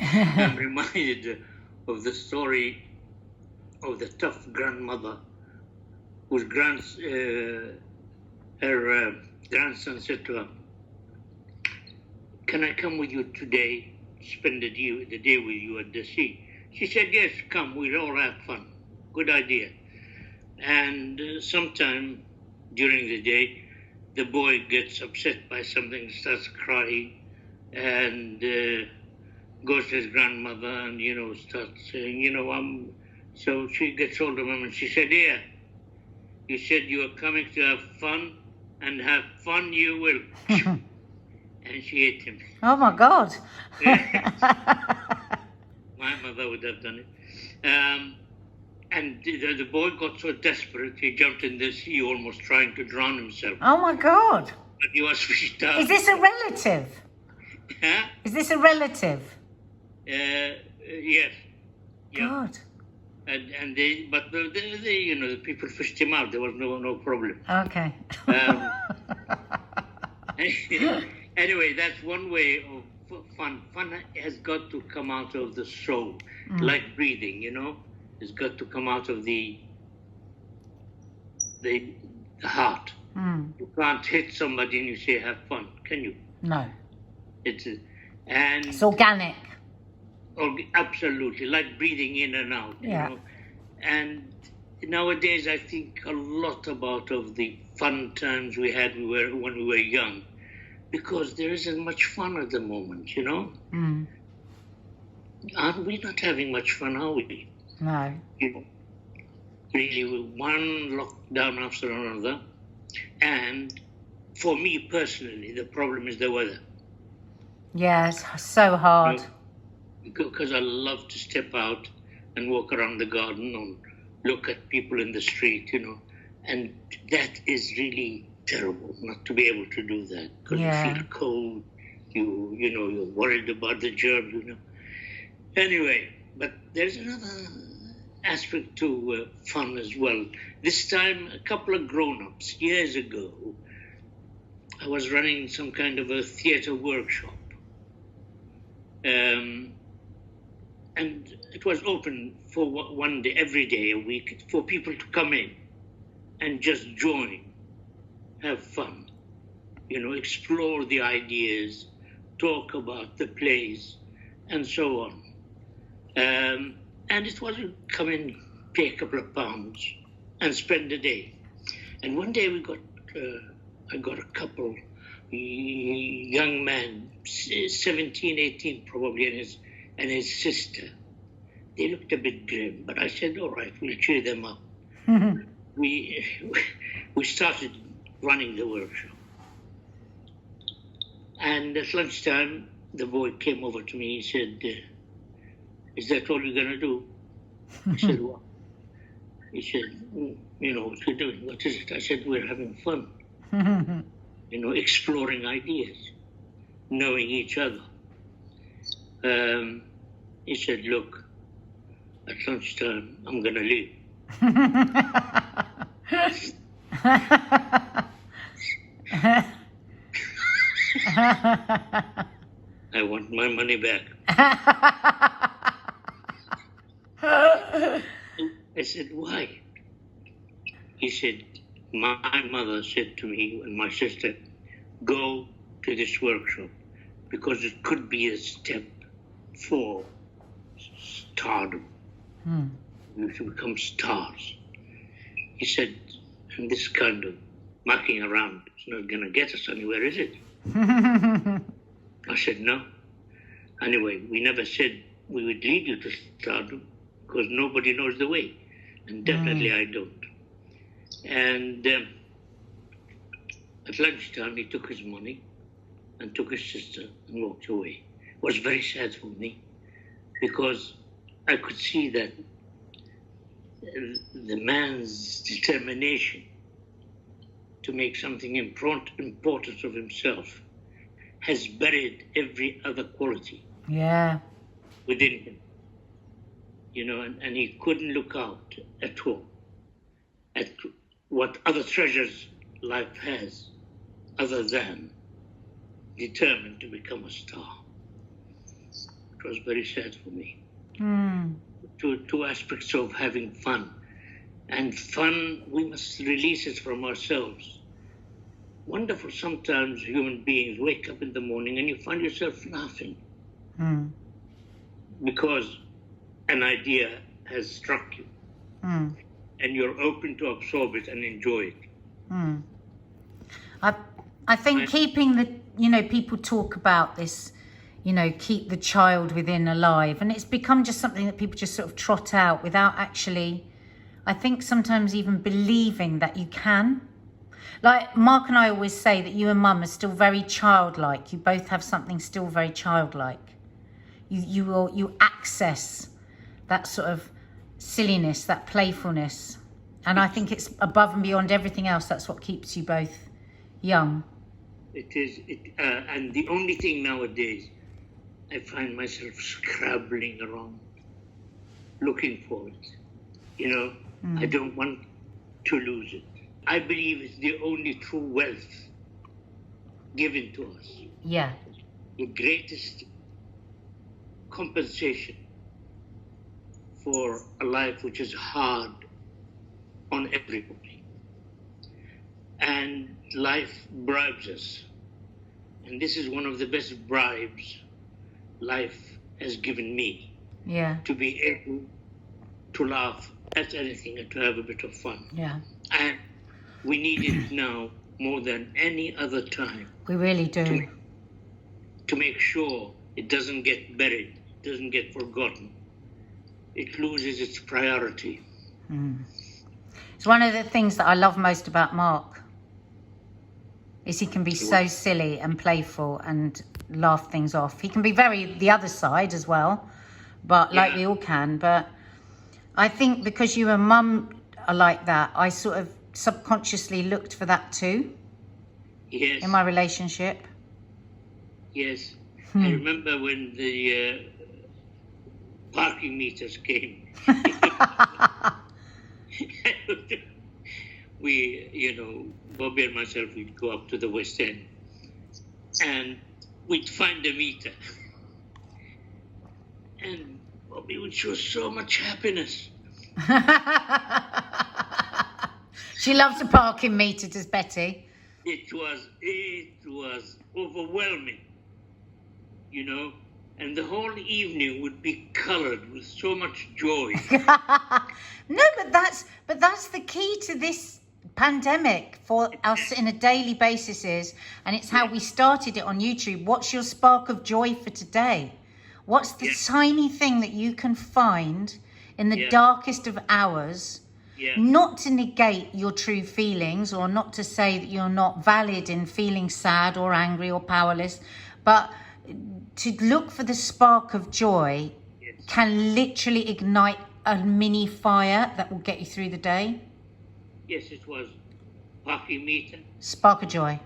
I'm reminded of the story of the tough grandmother whose her grandson said to her, "Can I come with you today, spend the day with you at the sea?" She said, "Yes, come, we'll all have fun." Good idea. And sometime during the day, the boy gets upset by something, starts crying, and goes to his grandmother and, starts saying, So she gets hold of him and she said, "Yeah, you said you were coming to have fun, and have fun you will." And she ate him. Oh, my God. My mother would have done it. And the boy got so desperate, he jumped in the sea, almost trying to drown himself. Oh, my God. But he was fished out. Is this a relative? Huh? Is this a relative? Yes. Yeah. God. And the people fished him out. There was no problem. Okay. Anyway, that's one way of fun. Fun has got to come out of the soul, like breathing. It's got to come out of the heart. You can't hit somebody and you say have fun, can you? No. It's organic. Absolutely, like breathing in and out. Yeah. You know? And nowadays, I think a lot about of the fun times we had when we were young, because there isn't much fun at the moment. You know. Mm. Aren't we not having much fun, are we? No. You know, really, one lockdown after another. And for me personally, the problem is the weather. Yeah, it's so hard. You know, because I love to step out and walk around the garden and look at people in the street, you know. And that is really terrible, not to be able to do that. Because you feel cold, you know, you're worried about the germs, you know. Anyway, but there's another aspect to fun as well. This time, a couple of grown-ups, years ago, I was running some kind of a theatre workshop. And it was open for one day, every day a week, for people to come in and just join, have fun, you know, explore the ideas, talk about the plays, and so on. And it was come in, pay a couple of pounds, and spend a day. And one day I got a couple, young man, 17, 18 probably, and his sister. They looked a bit grim, but I said, all right, we'll cheer them up. We started running the workshop. And at lunchtime, the boy came over to me. He said, is that all you're going to do? I said, what? He said, you know, what you're doing. What is it? I said, we're having fun. You know, exploring ideas, knowing each other. He said, look, at lunchtime, I'm going to leave. I want my money back. I said, why? He said, my mother said to me and my sister, go to this workshop because it could be a step for stardom. You should become stars. He said, and this kind of mucking around is not going to get us anywhere, is it? I said, no. Anyway, we never said we would lead you to stardom because nobody knows the way. And definitely I don't. And at lunchtime, he took his money and took his sister and walked away. It was very sad for me because I could see that the man's determination to make something important of himself has buried every other quality within him. You know, and he couldn't look out at all at what other treasures life has other than determined to become a star. It was very sad for me. Two aspects of having fun. And fun, we must release it from ourselves. Wonderful, sometimes human beings wake up in the morning and you find yourself laughing. Because an idea has struck you. And you're open to absorb it and enjoy it. I think keeping the, you know, people talk about this, you know, keep the child within alive. And it's become just something that people just sort of trot out without actually, I think sometimes even believing that you can. Like Mark and I always say that you and Mum are still very childlike. You both have something still very childlike. You access that sort of silliness, that playfulness. And I think it's above and beyond everything else. That's what keeps you both young. It is, and the only thing nowadays, I find myself scrabbling around, looking for it. You know, I don't want to lose it. I believe it's the only true wealth given to us. Yeah. The greatest compensation for a life which is hard on everybody. And life bribes us. And this is one of the best bribes life has given me. Yeah. To be able to laugh at anything and to have a bit of fun. Yeah. And we need it now more than any other time. We really do. To make sure it doesn't get buried, doesn't get forgotten. It loses its priority. It's one of the things that I love most about Mark. Is he can be so silly and playful and laugh things off. He can be very the other side as well, but like we all can. But I think because you and Mum are like that, I sort of subconsciously looked for that too. Yes. In my relationship. Yes. I remember when the parking meters came. We, you know, Bobby and myself, we'd go up to the West End and we'd find a meter. And Bobby would show so much happiness. She loves a parking meter, does Betty? It was overwhelming, you know, and the whole evening would be coloured with so much joy. No, but that's the key to this pandemic for us in a daily basis is, and it's how we started it on YouTube. What's your spark of joy for today? What's the tiny thing that you can find in the darkest of hours? Not to negate your true feelings or not to say that you're not valid in feeling sad or angry or powerless, but to look for the spark of joy can literally ignite a mini fire that will get you through the day. Yes, it was parking meter. Spark of joy.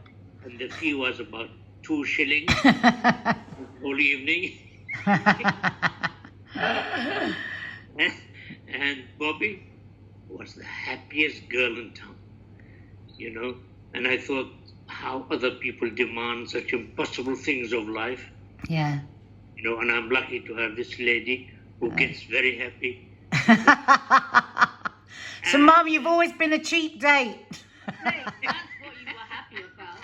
And the fee was about 2 shillings all evening. And Bobby was the happiest girl in town, you know. And I thought how other people demand such impossible things of life. Yeah. You know, and I'm lucky to have this lady who gets very happy. So, Mum, you've always been a cheap date. Hey, that's what you were happy about.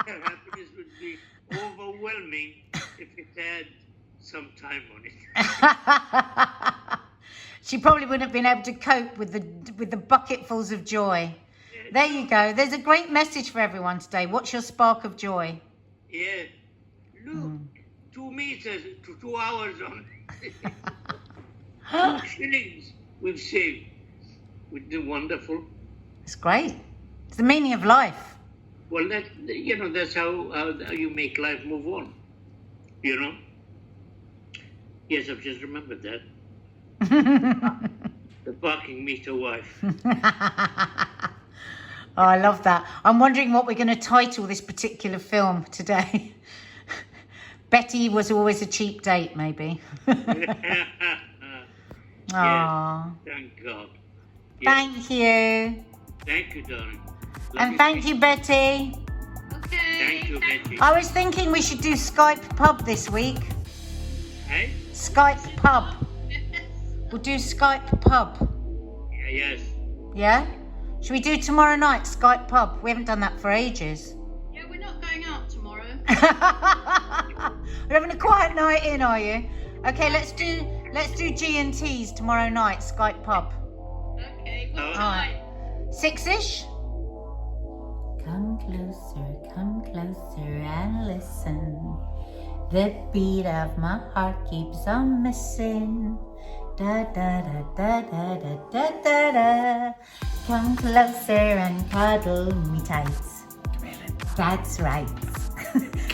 Happiness would be overwhelming if it had some time on it. She probably wouldn't have been able to cope with the bucketfuls of joy. There you go. There's a great message for everyone today. What's your spark of joy? Yeah. Look, 2 meters to 2 hours on 2 shillings we've saved. We've been wonderful. It's great. It's the meaning of life. Well, that, you know, that's how you make life move on. You know? Yes, I've just remembered that. The parking meter wife. Oh, I love that. I'm wondering what we're going to title this particular film today. Betty was always a cheap date, maybe. Yes, thank God. Yes. Thank you. Thank you, darling. And thank you, Betty. Okay. Thank you, Betty. I was thinking we should do Skype Pub this week. Hey? Skype Pub. We'll do Skype Pub. Yeah, yes. Yeah? Should we do tomorrow night, Skype Pub? We haven't done that for ages. Yeah, we're not going out tomorrow. We're having a quiet night in, are you? Okay, let's do G&T's tomorrow night, Skype Pub. Okay, what All time? right. 6-ish? Come closer and listen. The beat of my heart keeps on missing. Da da da da da da da da da. Come closer and cuddle me tight. That's right.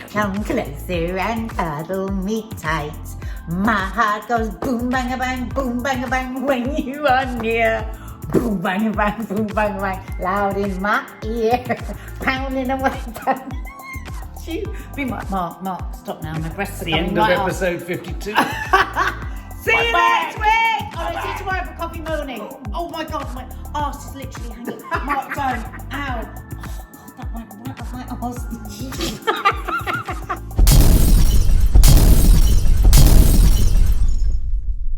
Come closer and cuddle me tight. My heart goes boom bang a bang, boom bang a bang when you are near. Boom bang a bang, boom bang a bang, loud in my ear, pounding away. Be Mark, stop now. My breasts are The coming end right of off. episode 52. See you next week! Oh, see you tomorrow for coffee morning. Oh my God, my arse is literally hanging. Mark, don't. Ow. Oh, that went right up my arse.